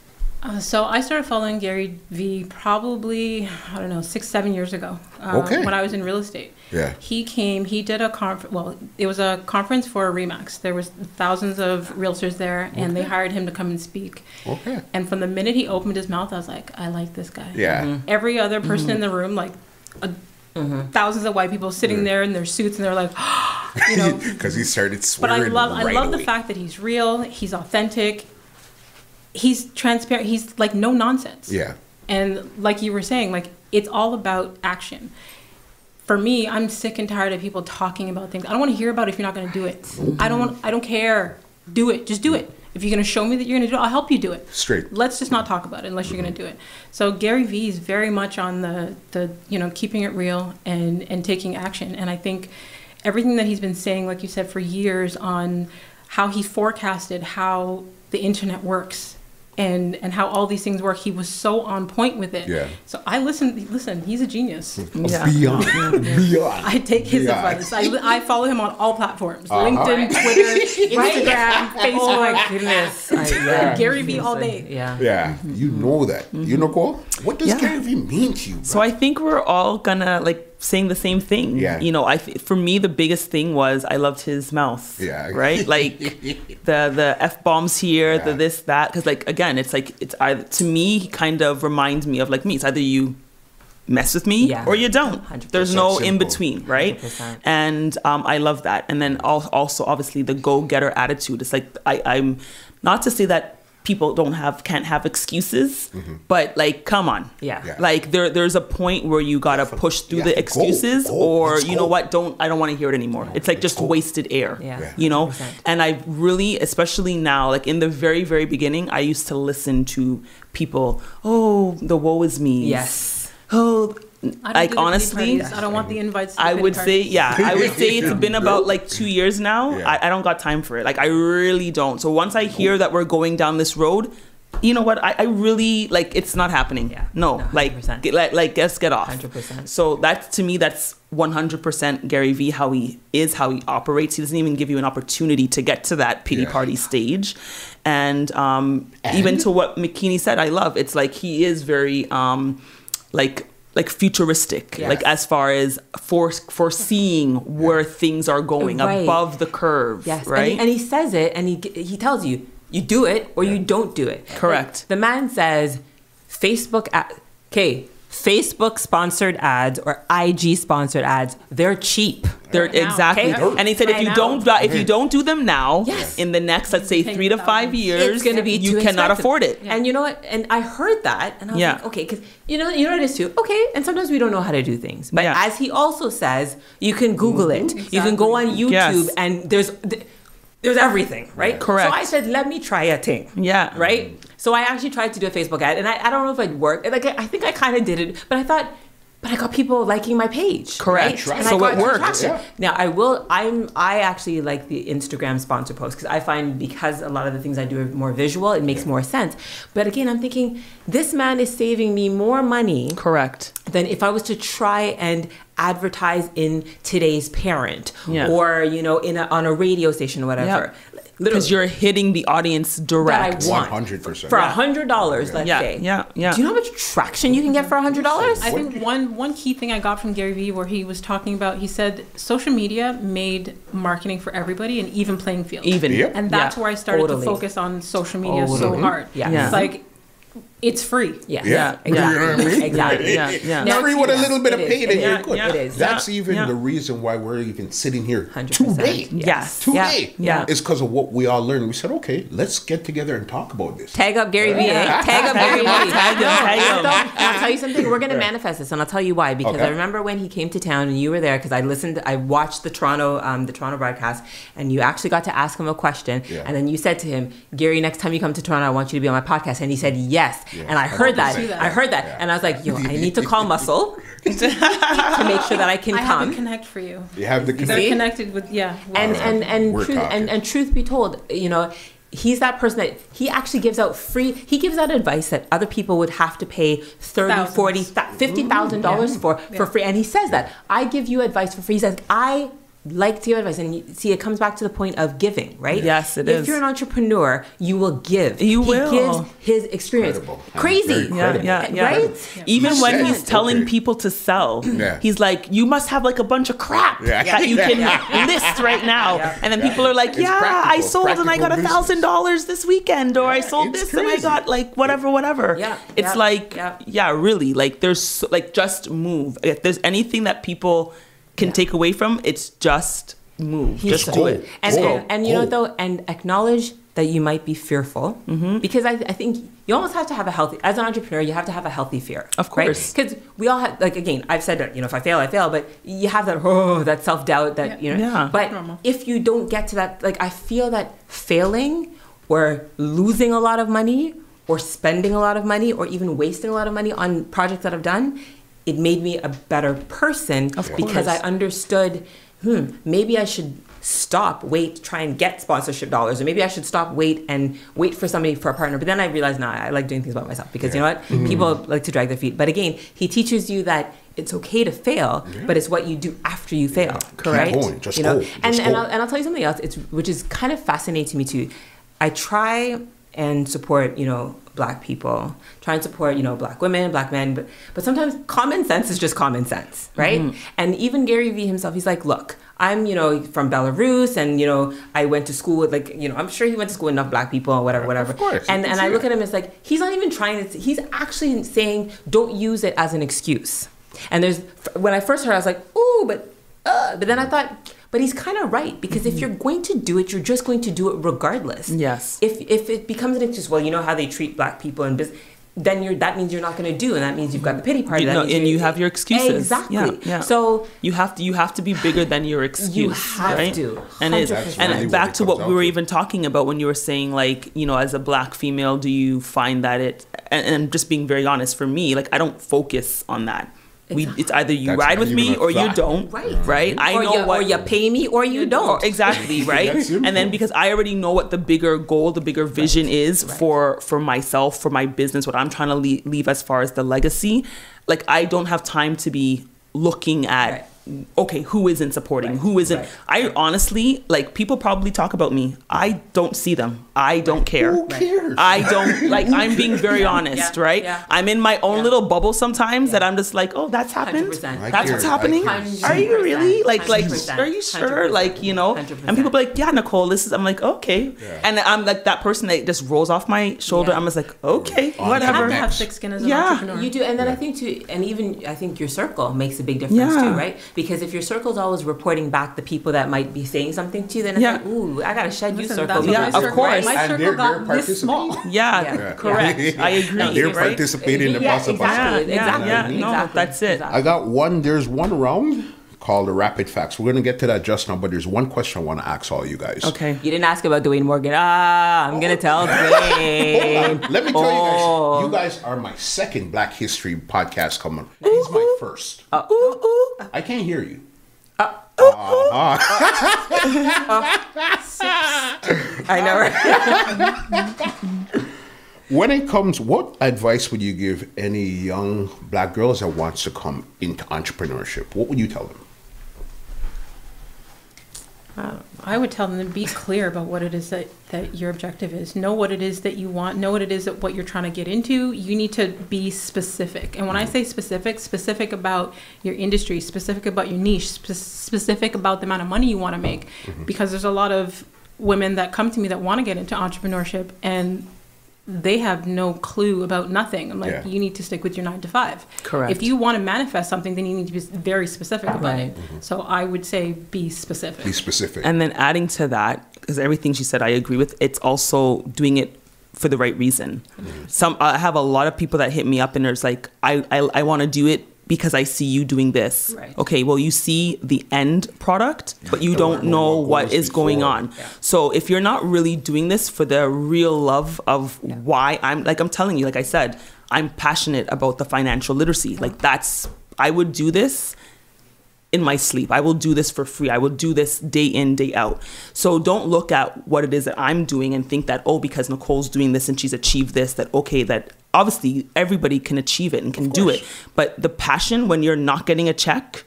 S3: So I started following Gary Vee probably, 6-7 years ago when I was in real estate. He did a conference, it was a conference for RE/MAX. There was thousands of realtors there, and they hired him to come and speak. And from the minute he opened his mouth, I was like, I like this guy. Every other person in the room, like thousands of white people sitting there in their suits, and they're like,
S1: because he started swearing.
S3: But I love the fact that he's real, he's authentic, he's transparent, he's like no nonsense. And like you were saying, like it's all about action. For me, I'm sick and tired of people talking about things. I don't want to hear about it if you're not going to do it. I don't care. Do it. Just do it. If you're going to show me that you're going to do it, I'll help you do it.
S1: Straight.
S3: Let's just not talk about it unless you're going to do it. So Gary Vee is very much on the keeping it real and taking action. And I think everything that he's been saying, like you said, for years on how he forecasted how the internet works and how all these things work, he was so on point with it. So I listen, he's a genius.
S1: Beyond.
S3: I take his advice. I follow him on all platforms. LinkedIn, Twitter, Instagram, Facebook.
S2: Oh my goodness.
S3: Gary Vee all day.
S1: You know that. You know, Nicole? What does Gary Vee mean to you, bro?
S4: So I think we're all gonna saying the same thing. For me, the biggest thing was I loved his mouth. Right? Like the F-bombs here, the this, that. Because again, it's either, to me, he kind of reminds me of me. It's either you mess with me or you don't. 100%. There's no in between, right? 100%. And I love that. And then also obviously the go-getter attitude. It's like I'm not to say that people can't have excuses, but come on. There's a point where you gotta push through the excuses, or you know what, I don't want to hear it anymore. It's just wasted air. You know? 100%. And I really, especially now, in the very, very beginning, I used to listen to people, the woe is me.
S2: Yes.
S4: like honestly,
S3: I don't want the invites. To
S4: I
S3: the
S4: would
S3: pity
S4: say,
S3: parties.
S4: I would say it's been about like 2 years now.
S1: Yeah.
S4: I don't got time for it. Like I really don't. So once I hear that we're going down this road, you know what? I really like it's not happening.
S2: Yeah.
S4: No,
S2: No,
S4: like
S2: 100%.
S4: let's get off.
S2: 100%.
S4: So that's to me, that's 100% Gary Vee, how he is, how he operates. He doesn't even give you an opportunity to get to that pity
S1: Yeah.
S4: party stage. And even to what Makini said, I love. It's like he is very like futuristic,
S2: Yes.
S4: like as far as foreseeing where things are going
S2: Right.
S4: above the curve.
S2: Yes,
S4: Right.
S2: and he says it, and he tells you, you do it or you don't do it.
S4: Correct.
S2: Like, the man says, Facebook sponsored ads or IG sponsored ads, they're cheap.
S4: They're
S3: Right now.
S4: exactly,
S2: Okay.
S4: and he said if
S3: Right
S4: you
S3: now.
S4: don't do them now,
S2: Yes.
S4: in the next, let's say 3 to 5 years,
S2: It's going to be
S4: you
S2: too
S4: cannot
S2: expensive.
S4: afford it.
S2: And you know what? And I heard that, and I was
S4: Yeah.
S2: like, okay, because you know what it is too. Okay, and sometimes we don't know how to do things, but
S4: Yeah.
S2: as he also says, you can Google it. You can go on YouTube,
S4: Yes.
S2: and there's everything, right?
S4: Correct.
S2: So I said, let me try a thing.
S4: Yeah.
S2: Right. So I actually tried to do a Facebook ad, and I don't know if it worked. Like I think I kind of did it, but I thought. But I got people liking my page.
S4: Correct.
S2: Right? And
S4: So
S2: I got
S4: it worked.
S2: traction.
S1: Yeah.
S2: Now I actually like the Instagram sponsor post because I find because a lot of the things I do are more visual, it makes more sense. But again, I'm thinking this man is saving me more money
S4: Correct.
S2: than if I was to try and advertise in Today's Parent
S4: Yeah.
S2: or on a radio station or whatever.
S4: Because you're hitting the audience direct.
S2: That I want.
S1: 100%.
S2: For $100, let's
S4: Yeah,
S2: say.
S4: yeah, yeah.
S2: Do you know how much traction you can get for $100?
S3: I think one key thing I got from Gary Vee where he was talking about, he said social media made marketing for everybody an even playing field.
S4: Even.
S1: Yep.
S3: And that's
S4: Yeah.
S3: where I started
S2: Totally.
S3: to focus on social media so
S2: Totally.
S3: hard.
S2: Yeah.
S4: Yeah.
S3: It's like, it's free.
S2: Yeah,
S1: Yeah.
S2: exactly.
S1: You know what I mean?
S2: Exactly.
S4: Yeah, yeah.
S2: Now,
S1: Free with a little bit of
S2: it is,
S1: paid
S2: it
S1: and
S2: is,
S1: you're good.
S4: yeah,
S2: It is.
S1: That's
S4: Yeah,
S1: even
S4: yeah.
S1: the reason why we're even sitting here
S2: 100%.
S1: today.
S4: Yes.
S1: Today.
S4: Yeah.
S1: It's because of what we all learned. We said, okay, let's get together and talk about this.
S2: Tag up Gary Vee. Eh? Tag up Gary Vee.
S4: Tag him.
S2: And I'll tell you something. We're going to manifest this, and I'll tell you why. Because
S1: Okay.
S2: I remember when he came to town, and you were there. Because I watched the Toronto broadcast, and you actually got to ask him a question,
S1: Yeah.
S2: and then you said to him, "Gary, next time you come to Toronto, I want you to be on my podcast." And he said yes,
S1: Yeah.
S2: and I heard that.
S3: see that.
S2: I heard that, and I was like, "Yo, I need to call Muscle to make sure that I can
S3: I have
S2: come."
S3: a connect for you.
S1: You have the
S2: See?
S3: They're
S1: connection.
S3: connected with,
S2: and
S1: We're
S2: truth
S1: talking.
S2: and truth be told, he's that person that he actually gives out advice that other people would have to pay $30,000, $40,000, $50,000 for free. And he says that I give you advice for free. He says I like to give advice, and see, it comes back to the point of giving, right?
S4: Yes, it
S2: if
S4: is.
S2: you're an entrepreneur, you will give.
S4: You
S2: he
S4: will.
S2: gives his experience.
S1: Incredible.
S2: Crazy,
S1: Very credible.
S4: Yeah.
S2: right?
S4: Even
S1: He
S4: when
S1: said,
S4: he's telling
S1: okay.
S4: people to sell,
S1: Yeah.
S4: he's like, you must have like a bunch of crap
S1: Yeah.
S4: that you can list right now. And then people are like,
S1: It's
S4: yeah,
S1: practical.
S4: I sold and I got
S1: Practical
S4: $1,000 this weekend, or I sold
S1: it's
S4: this and I
S1: crazy.
S4: got like whatever.
S2: Yeah,
S4: It's
S2: yeah,
S4: like,
S2: yeah.
S4: yeah, really, like there's like just move. If there's anything that people can take away from, it's just move. Just
S1: Just
S4: do
S1: go.
S4: it.
S2: And you know
S1: Go.
S2: though, and acknowledge that you might be fearful, because I think you almost have to have a healthy, as an entrepreneur, you have to have a healthy fear.
S4: Of course.
S2: Because we all have, like, again, I've said that, if I fail, I fail, but you have that self-doubt that,
S4: Yeah.
S2: but
S3: Normal.
S2: if you don't get to that, like, I feel that failing or losing a lot of money or spending a lot of money or even wasting a lot of money on projects that I've done, it made me a better person because I understood, maybe I should try and get sponsorship dollars, or maybe I should wait for somebody, for a partner. But then I realized, I like doing things by myself, because you know what? People like to drag their feet. But again, he teaches you that it's okay to fail, but it's what you do after you fail, correct?
S1: Keep going. Just go.
S2: And
S1: Just go.
S2: I'll tell you something else, which is kind of fascinating to me too. I try and support, Black people, try and support, Black women, Black men, but sometimes common sense is just common sense, right? And even Gary Vee himself, he's like, look, I'm, from Belarus, and, I went to school with, like, I'm sure he went to school with enough Black people or whatever.
S1: Of course.
S2: And I look at him as like, he's not even trying to, he's actually saying, don't use it as an excuse. And when I first heard it, I was like, ooh, but then I thought, but he's kind of right, because if you're going to do it, you're just going to do it regardless.
S4: Yes.
S2: If it becomes an excuse, well, you know how they treat Black people in business, then that means you're not going to do, and that means you've got the pity party.
S4: You have your excuses.
S2: Exactly.
S4: Yeah.
S2: So
S4: you have to be bigger than your excuse.
S2: You have
S4: right?
S2: to.
S4: And
S2: 100%.
S4: and
S1: really
S4: back
S1: what it
S4: to what
S1: comes
S4: we were
S1: down to.
S4: even talking about when you were saying, like, as a Black female, do you find that and just being very honest, for me, like, I don't focus on that. It's either you
S1: That's
S4: ride
S1: not
S4: with me
S1: even a
S4: or you
S1: thought.
S4: don't.
S2: Right.
S4: I
S2: or
S4: know
S2: or you pay me or you don't.
S4: Exactly, right?
S1: That's simple.
S4: And then because I already know what the bigger goal, the bigger vision is for myself, for my business, what I'm trying to leave as far as the legacy, like I don't have time to be looking at okay, who isn't supporting, who isn't. I honestly, like, people probably talk about me. I don't see them. I don't care.
S1: Who cares?
S4: I don't, like, I'm being very honest, right?
S2: Yeah.
S4: I'm in my own little bubble sometimes that I'm just like, oh, that's happened.
S2: 100%.
S4: That's what's happening.
S2: 100%.
S4: Are you really? Like,
S2: 100%.
S4: are you sure?
S2: 100%.
S4: Like, you know?
S2: 100%.
S4: And people be like, yeah, Nicolle, this is, I'm like, okay. And I'm like that person that just rolls off my shoulder.
S2: Yeah.
S4: I'm just like, okay,
S1: On
S3: You have
S4: whatever.
S3: to have thick skin as an
S4: Yeah.
S3: entrepreneur.
S2: You do, and then I think too, and even I think your circle makes a big difference
S4: Yeah.
S2: too, right? Because if your circle's always reporting back the people that might be saying something to you, then it's like, ooh, I gotta shed you
S3: Listen,
S2: circle.
S3: that's what
S4: Yeah,
S3: my
S4: of
S3: circle-
S4: course.
S3: My
S1: And
S3: circle
S1: they're
S3: got this small.
S1: participating.
S4: Yeah, correct. I agree.
S1: And they're
S4: right?
S1: participating in the
S2: Yeah,
S1: process.
S2: exactly.
S4: Yeah,
S2: Exactly.
S4: no, that's it.
S1: I got one. There's one round called the rapid facts. We're gonna get to that just now, but there's one question I want to ask all you guys.
S4: Okay.
S2: You didn't ask about Dwayne Morgan. I'm gonna tell Dwayne.
S1: Hold on. Let me tell you guys are my second Black History podcast coming. He's my first. I can't hear you.
S2: I know, right?
S1: When it comes, what advice would you give any young Black girls that wants to come into entrepreneurship? What would you tell them?
S3: I would tell them to be clear about what it is that your objective is. Know what it is that you want. Know what it is that what you're trying to get into. You need to be specific. And when I say specific about your industry, specific about your niche, specific about the amount of money you want to make. Because there's a lot of women that come to me that want to get into entrepreneurship and they have no clue about nothing. I'm like, you need to stick with your 9 to 5.
S4: Correct.
S3: If you want to manifest something, then you need to be very specific about it. So I would say be specific.
S1: Be specific.
S4: And then adding to that, because everything she said I agree with, it's also doing it for the right reason. I have a lot of people that hit me up and there's like, I want to do it because I see you doing this.
S3: Right.
S4: Okay, well, you see the end product, but you don't know what is going on.
S2: Yeah.
S4: So if you're not really doing this for the real love of why I'm telling you, like I said, I'm passionate about the financial literacy. Like I would do this in my sleep. I will do this for free. I will do this day in, day out. So don't look at what it is that I'm doing and think that, oh, because Nicolle's doing this and she's achieved this, that okay, that obviously everybody can achieve it and can do it. But the passion when you're not getting a check,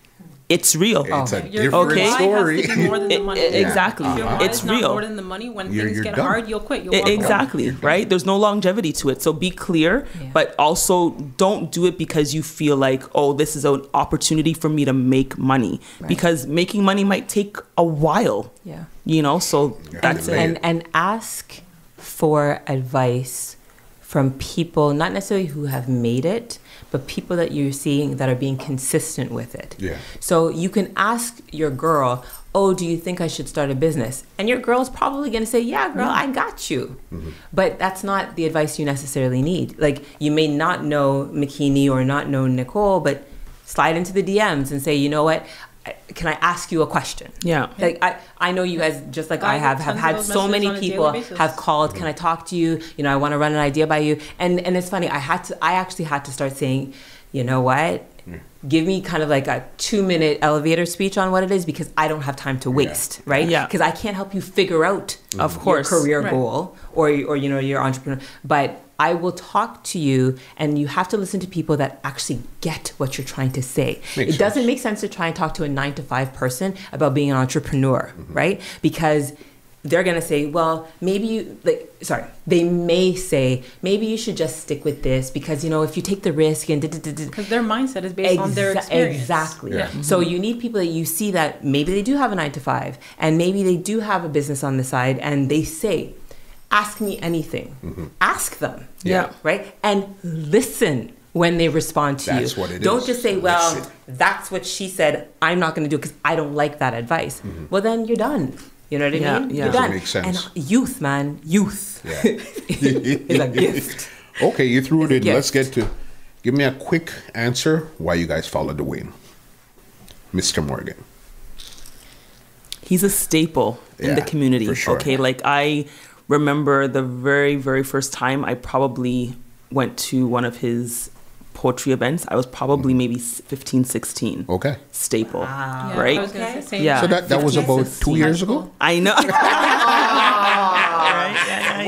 S4: it's real.
S1: It's a
S3: Your
S1: different
S3: why
S1: story.
S3: has to be more than the money.
S4: Exactly.
S3: If your why
S4: It's
S3: is not
S4: real.
S3: more than the money. When
S1: You're
S3: things get
S1: done.
S3: hard, you'll quit. You'll walk away.
S4: Exactly, right? There's no longevity to it. So be clear, but also don't do it because you feel like, oh, this is an opportunity for me to make money. Because making money might take a while.
S2: Yeah.
S4: You know, so that's it.
S2: And ask for advice from people, not necessarily who have made it, but people that you're seeing that are being consistent with it.
S1: Yeah.
S2: So you can ask your girl, oh, do you think I should start a business? And your girl's probably going to say, yeah, girl, I got you. But that's not the advice you necessarily need. Like, you may not know Makini or not know Nicolle, but slide into the DMs and say, you know what? Can I ask you a question?
S4: Yeah.
S2: Like I know you guys, just like
S3: I
S2: I have
S3: get tons of
S2: had
S3: those
S2: so
S3: messages
S2: many
S3: on a daily
S2: people
S3: basis.
S2: have called. Can I talk to you? You know, I want to run an idea by you. And it's funny. I actually had to start saying, you know what? Give me kind of like a 2-minute elevator speech on what it is, because I don't have time to waste, right?
S4: Yeah.
S2: Because I can't help you figure out
S4: Of course.
S2: your career
S3: Right.
S2: goal or you know, your entrepreneur. But I will talk to you, and you have to listen to people that actually get what you're trying to say.
S1: Makes
S2: It doesn't
S1: sense.
S2: make sense to try and talk to a 9 to 5 person about being an entrepreneur, right? Because they're going to say, well, they may say, maybe you should just stick with this because, you know, if you take the risk and
S3: Because their mindset is based on their experience.
S2: Exactly.
S1: Yeah.
S2: So you need people that you see that maybe they do have a 9 to 5 and maybe they do have a business on the side, and they say, ask me anything. Ask them.
S4: Yeah.
S2: Right? And listen when they respond to
S1: That's
S2: you.
S1: what it
S2: Don't
S1: is.
S2: just say, well,
S1: Listen.
S2: that's what she said. I'm not going to do it because I don't like that advice. Well, then you're done. You know what I
S4: Yeah,
S2: mean?
S4: yeah.
S2: You're
S1: Doesn't
S2: done.
S1: make sense.
S2: And youth, man, youth
S1: Yeah.
S2: is a gift.
S1: Okay, you threw it in.
S2: Yes.
S1: Let's get to, give me a quick answer why you guys followed Dwayne. Mr. Morgan.
S4: He's a staple in the
S1: Yeah,
S4: community.
S1: for sure.
S4: Okay, like I remember the very, very first time I probably went to one of his poetry events, I was probably maybe 15, 16.
S1: Okay.
S4: Staple,
S3: Yeah,
S4: right?
S3: I was gonna say same.
S4: Yeah.
S1: So that was about 2 years ago?
S4: I know.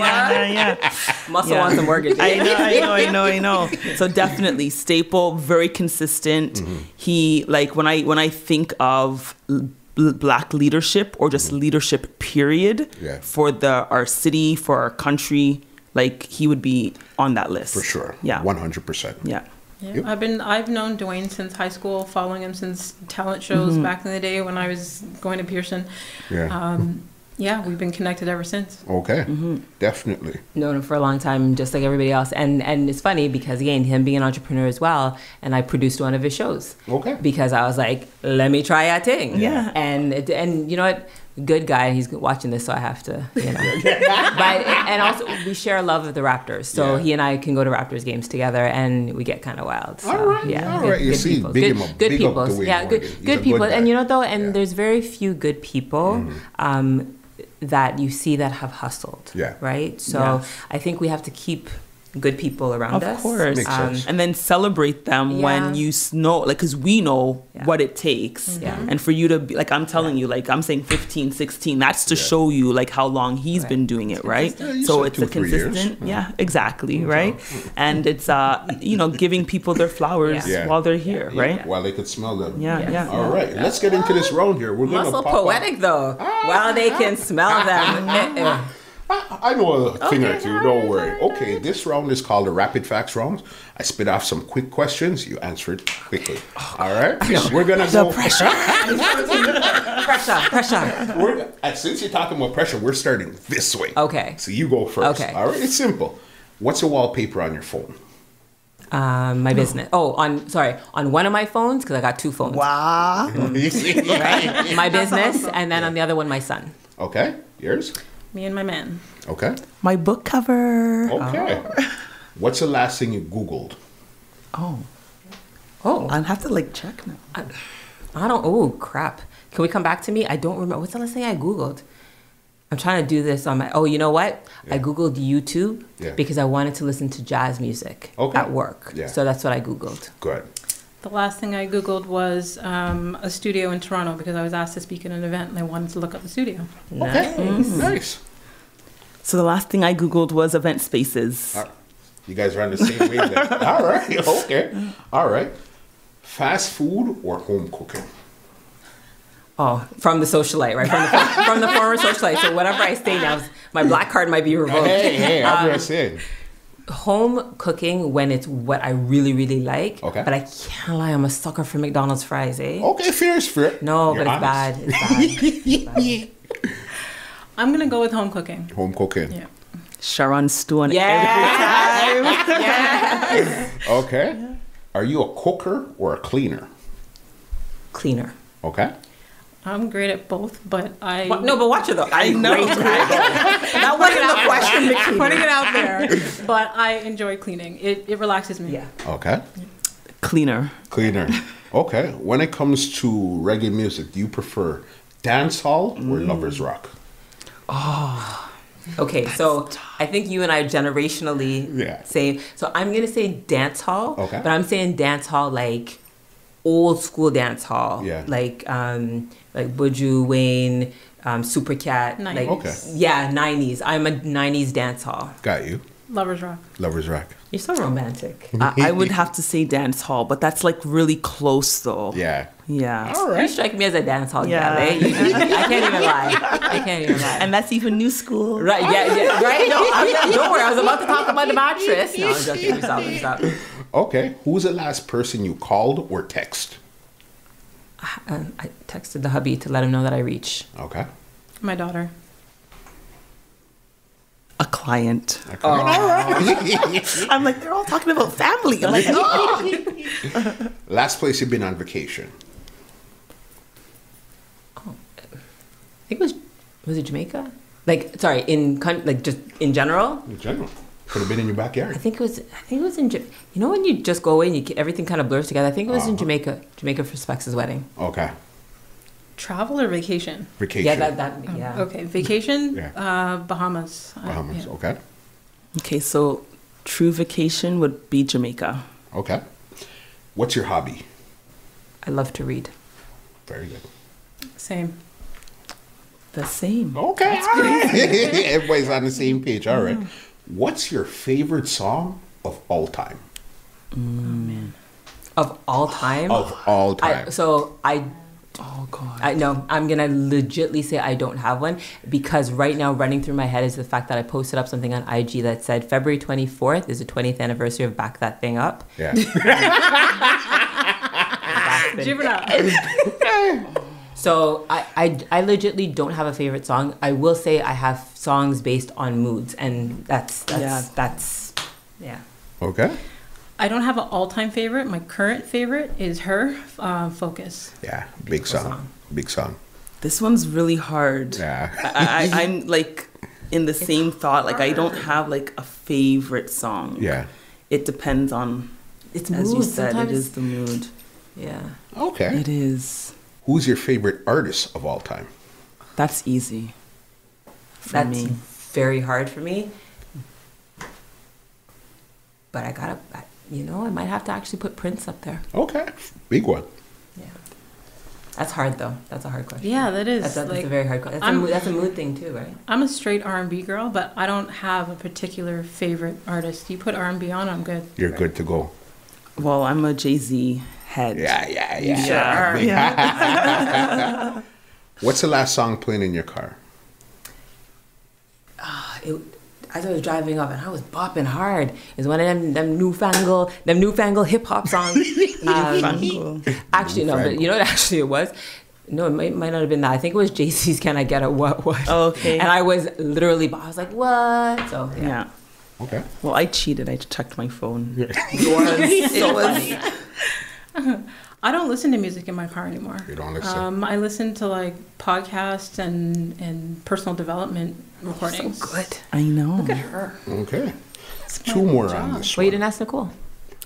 S4: Right? Yeah.
S2: Muscle wants a mortgage.
S4: I know. So definitely staple, very consistent. He, like, when I think of Black leadership or just leadership period for our city, for our country, like, he would be on that list.
S1: For sure.
S4: Yeah.
S1: 100%.
S4: Yeah.
S3: Yeah,
S1: Yep.
S3: I've known Dwayne since high school, following him since talent shows back in the day when I was going to Pearson.
S1: Yeah.
S3: Yeah, we've been connected ever since.
S1: Okay. Definitely.
S2: Known him for a long time, just like everybody else. And it's funny because, again, him being an entrepreneur as well, and I produced one of his shows.
S1: Okay.
S2: Because I was like, let me try a thing.
S4: Yeah.
S2: And you know what? Good guy. He's watching this, so I have to, you know. And also, we share a love of the Raptors. So he and I can go to Raptors games together, and we get kind of wild. So,
S1: All right.
S2: Yeah,
S1: All right. You see,
S2: people.
S1: big him up.
S2: Good
S1: Big up
S2: people.
S1: the way
S2: Yeah,
S1: you
S2: good
S1: want it. He's a
S2: good people.
S1: guy.
S2: And you know, though, and there's very few good people that you see that have hustled.
S1: Yeah.
S2: Right? So
S4: Yeah.
S2: I think we have to keep good people around us.
S4: Of course.
S1: Makes sense.
S4: And then celebrate them when you know, like, because we know what it takes.
S2: Yeah.
S4: And for you to be, like, I'm telling you, like, I'm saying 15, 16, that's to show you, like, how long he's been doing it, right?
S1: Yeah, you
S4: So
S1: said
S4: it's
S1: 2,
S4: a
S1: 3 years.
S4: consistent, exactly, right? And it's, you know, giving people their flowers
S1: Yeah.
S4: while they're here, right?
S1: While they could smell them.
S4: Yeah.
S1: All right. Let's get into this round here. We're going to
S2: Muscle
S1: pop up.
S2: poetic, though. While they can smell them.
S1: I know a thing or two, don't worry. Okay, this round is called the Rapid Facts round. I spit off some quick questions. You answer it quickly. All right? We're going to go.
S2: Pressure.
S1: Since you're talking about pressure, we're starting this way.
S2: Okay.
S1: So you go first.
S2: Okay.
S1: All right? It's simple. What's the wallpaper on your phone?
S2: My business. Oh, on one of my phones, because I got 2 phones.
S4: Wow.
S2: Right? My business, and then on the other one, my son.
S1: Okay. Yours?
S3: Me and my man.
S1: Okay.
S4: My book cover.
S1: Okay. What's the last thing you Googled?
S4: Oh,
S2: Oh,
S4: I'll have to, like, check now.
S2: I don't. Oh, crap. Can we come back to me? I don't remember. What's the last thing I Googled? I'm trying to do this on my. Oh, you know what? I Googled YouTube because I wanted to listen to jazz music at work.
S1: Yeah.
S2: So that's what I Googled.
S1: Good.
S3: The last thing I Googled was a studio in Toronto because I was asked to speak at an event and I wanted to look up the studio.
S1: Okay. Nice.
S4: So the last thing I Googled was event spaces.
S1: You guys are on the same wavelength. All right. Okay. All right. Fast food or home cooking?
S2: Oh, from the socialite, right? From the former socialite. So whatever I say now, my black card might be revoked.
S1: Hey, I'm going to say.
S2: Home cooking when it's what I really, really like.
S1: Okay.
S2: But I can't lie, I'm a sucker for McDonald's fries, eh?
S1: Okay, fair is fair.
S2: No,
S1: You're
S2: but it's bad.
S1: honest.
S2: It's bad.
S3: I'm going to go with home cooking.
S1: Home cooking.
S3: Yeah.
S4: Sharon stew on
S2: Yes.
S4: every time.
S2: Yes.
S1: Okay. Are you a cooker or a cleaner?
S2: Cleaner.
S1: Okay.
S3: I'm great at both, but I...
S2: No, but watch it though.
S4: I know.
S2: That wasn't the question, Makini.
S3: putting it out there, but I enjoy cleaning. It relaxes me.
S2: Yeah.
S1: Okay.
S4: Cleaner.
S1: Cleaner. Okay. When it comes to reggae music, do you prefer dance hall or lovers rock?
S2: Okay, so I think you and I generationally say. So I'm gonna say dance hall.
S1: Okay.
S2: But I'm saying dance hall like old school dance hall.
S1: Yeah.
S2: Like Buju, Wayne, Supercat.
S3: Nice.
S2: Like,
S1: Okay.
S2: Yeah, 90s. I'm a 90s dance hall.
S1: Got you.
S3: Lovers rock.
S1: Lovers rock.
S2: You're so romantic.
S4: I would have to say dance hall, but that's, like, really close though.
S1: Yeah.
S4: Yeah.
S1: All
S2: You
S1: right.
S2: strike me as a dance hall
S4: Yeah.
S2: gal, eh? I can't even lie. I can't even lie.
S4: And that's even new school.
S2: Right, yeah, right? No, don't worry. I was about to talk about the mattress. No, I'm joking. Stop.
S1: Okay. Who's the last person you called or text?
S2: I texted the hubby to let him know that I reach.
S1: Okay.
S3: My daughter.
S4: A client.
S1: Okay. All right.
S4: I'm like, they're all talking about family. I'm like, oh.
S1: Last place you've been on vacation?
S2: I think it was it Jamaica? Like, sorry, just in general.
S1: In general. Could have been in your backyard.
S2: I think it was in. You know when you just go away and everything kind of blurs together. I think it was in Jamaica. Jamaica for Specs' wedding.
S1: Okay.
S3: Travel or vacation?
S1: Vacation.
S2: Yeah, yeah.
S3: Okay, vacation,
S1: Yeah.
S3: Bahamas.
S1: Bahamas.
S3: Yeah.
S1: Okay.
S4: Okay, so true vacation would be Jamaica.
S1: Okay. What's your hobby?
S2: I love to read.
S1: Very good.
S3: Same.
S4: The same.
S1: Okay, all right. Everybody's on the same page. All right. What's your favorite song of all time?
S3: Oh man.
S2: Of all time?
S1: Of all time.
S4: Oh God.
S2: I know. I'm gonna legitly say I don't have one because right now running through my head is the fact that I posted up something on IG that said February 24th is the 20th anniversary of Back That Thing Up.
S1: Yeah.
S2: So I legitly don't have a favorite song. I will say I have songs based on moods, and that's
S1: Okay.
S3: I don't have an all-time favorite. My current favorite is her, Focus.
S1: Yeah. Big song. Big song.
S4: This one's really hard.
S1: Yeah.
S4: I'm like in the same thought. Like I don't have like a favorite song.
S1: Yeah.
S4: It depends on.
S2: It's
S4: as
S2: mood.
S4: you said,
S2: Sometimes
S4: it is the mood.
S2: Yeah.
S1: Okay.
S4: It is.
S1: Who's your favorite artist of all time?
S4: That's easy. For
S2: That's
S4: me.
S2: very hard for me. But I might have to actually put Prince up there.
S1: Okay. Big one.
S2: Yeah. That's hard though. That's a hard question.
S3: Yeah, that is.
S2: That's a
S3: like,
S2: very hard question. That's a mood thing too, right?
S3: I'm a straight R&B girl, but I don't have a particular favorite artist. You put R&B on, I'm good.
S1: You're good to go.
S4: Well, I'm a Jay-Z head.
S1: Yeah.
S4: Sure. Yeah.
S1: What's the last song playing in your car?
S2: As I was driving up and I was bopping hard. It's one of them newfangled hip hop songs. Actually, no, but you know what actually it was? No, it might not have been that. I think it was JC's Can I Get a What?
S4: Oh, okay.
S2: And I was literally, I was like, what? So,
S4: Yeah.
S1: Okay.
S4: Well, I cheated. I checked my phone.
S2: It was
S3: I don't listen to music in my car anymore.
S1: You don't listen?
S3: I listen to like podcasts and personal development recordings.
S2: so good.
S4: I know.
S3: Look at her.
S1: Okay.
S3: That's
S1: Two
S3: my
S1: more
S3: job.
S1: on this
S2: Well, you
S1: one.
S2: didn't ask Nicolle.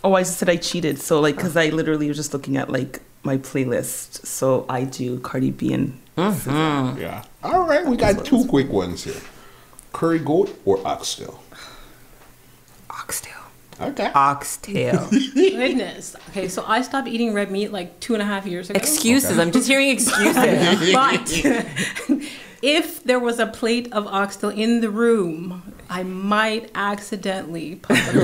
S4: Oh, I just said I cheated. So, like, because I literally was just looking at, like, my playlist. So I do Cardi B and SZA.
S1: Yeah. All right. We got two quick ones here. Curry goat or oxtail?
S2: Oxtail.
S1: Okay.
S2: Oxtail.
S3: Goodness. Okay, so I stopped eating red meat like 2.5 years ago.
S2: Excuses.
S1: Okay.
S2: I'm just hearing excuses.
S3: But if there was a plate of oxtail in the room, I might accidentally put them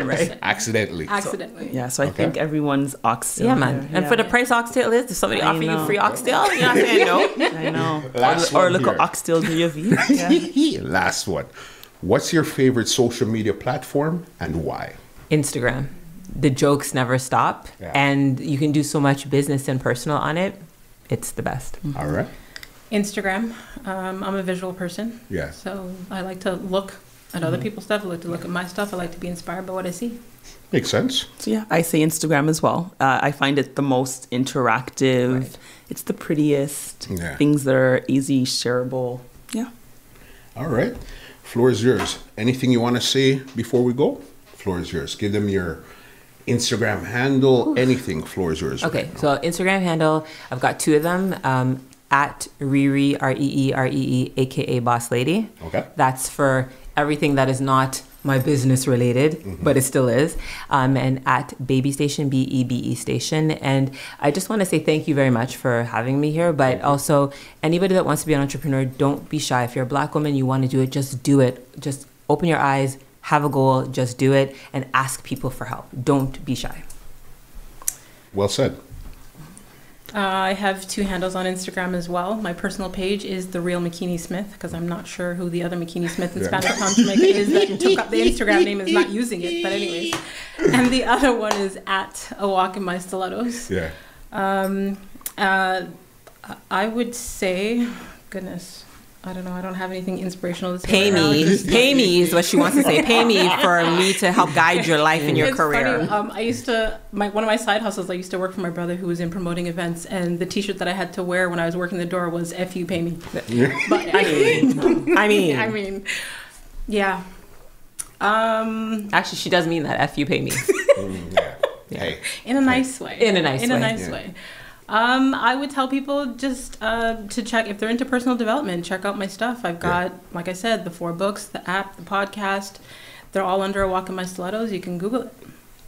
S2: right.
S1: Accidentally.
S3: accidentally.
S4: Yeah, so I
S1: Okay.
S4: think everyone's oxtail.
S2: Yeah, man.
S4: here.
S2: And for the price oxtail is, if somebody
S4: I
S2: offer you
S4: know.
S2: free oxtail, you're not saying no.
S4: I know.
S1: Last
S4: or
S1: one
S4: look
S1: here.
S4: at oxtail gravy. Yeah.
S1: Last one. What's your favorite social media platform and why?
S2: Instagram. The jokes never stop.
S1: Yeah.
S2: And you can do so much business and personal on it. It's the best.
S1: All right.
S3: Instagram. I'm a visual person.
S1: Yeah.
S3: So I like to look at other people's stuff. I like to look at my stuff. I like to be inspired by what I see.
S1: Makes sense.
S4: So yeah, I say Instagram as well. I find it the most interactive.
S2: Right.
S4: It's the prettiest.
S1: Yeah.
S4: Things that are easy, shareable. Yeah.
S1: All right. Floor is yours. Anything you want to say before we go? Floor is yours. Give them your Instagram handle, anything. Floor is yours.
S2: Okay,
S1: right now.
S2: so Instagram handle, I've got two of them. At ReeRee, ReeRee, aka Boss Lady.
S1: Okay.
S2: That's for everything that is not my business related, but it still is. And at Baby Station, BEBE Station. And I just want to say thank you very much for having me here. But also, anybody that wants to be an entrepreneur, don't be shy. If you're a Black woman, you want to do it, just do it. Just open your eyes, have a goal, just do it, and ask people for help. Don't be shy.
S1: Well said.
S3: I have two handles on Instagram as well. My personal page is The Real Makini Smith, because I'm not sure who the other Makini Smith in
S1: Yeah.
S3: Spanish Town Jamaica is that took up the Instagram name and is not using it. But anyways. And the other one is at A Walk in My Stilettos.
S1: Yeah.
S3: I would say, goodness, I don't know. I don't have anything inspirational to say.
S2: Pay
S3: right now.
S2: me. Pay me is what she wants to say. Pay me for me to help guide your life and your
S3: It's
S2: career.
S3: funny, I used to, one of my side hustles, I used to work for my brother who was in promoting events, and the t-shirt that I had to wear when I was working the door was F you, pay me. But
S2: I mean,
S3: I mean, yeah.
S2: actually, she does mean that. F you, pay me.
S1: Yeah. Hey.
S3: In a nice way.
S2: In a nice way.
S3: nice way. I would tell people just to check, if they're into personal development, check out my stuff. I've got, like I said, the 4 books, the app, the podcast. They're all under A Walk in My Stilettos. You can Google it.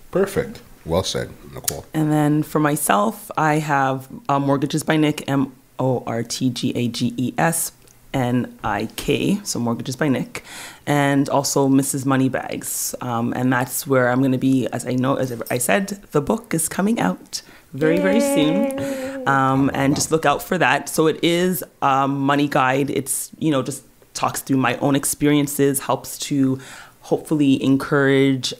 S1: Perfect. Well said, Nicolle.
S4: And then for myself, I have Mortgages by Nick, MortgagesbyNik, so Mortgages by Nick, and also Mrs. Moneybags. And that's where I'm going to be, as I said, the book is coming out very, very soon. And just look out for that. So it is a money guide. It's, just talks through my own experiences, helps to hopefully encourage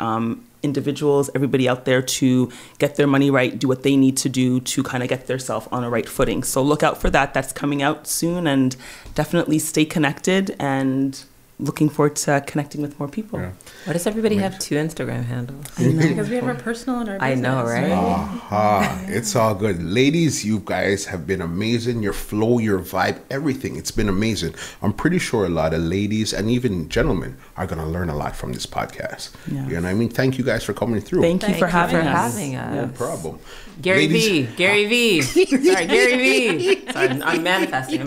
S4: individuals, everybody out there to get their money right, do what they need to do to kind of get themselves on a right footing. So look out for that. That's coming out soon, and definitely stay connected, and looking forward to connecting with more people.
S1: Yeah.
S2: Why does everybody have 2 Instagram handles?
S4: I know.
S3: Because we have our personal and our business.
S2: I know, right?
S1: It's all good. Ladies, you guys have been amazing. Your flow, your vibe, everything. It's been amazing. I'm pretty sure a lot of ladies and even gentlemen are going to learn a lot from this podcast.
S4: Yeah.
S1: You know what I mean? Thank you guys for coming through.
S4: Thank you for having us.
S1: No problem.
S2: Gary
S1: Ladies-
S2: V. Sorry, Gary V. Sorry, I'm manifesting.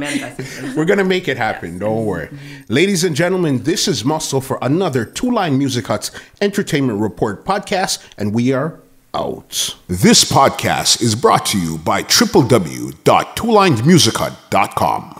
S1: We're going to make it happen. Don't worry. Ladies and gentlemen, this is Muscle for another Two Line Music Hut's Entertainment Report podcast, and we are out. This podcast is brought to you by www.twolinedmusichut.com.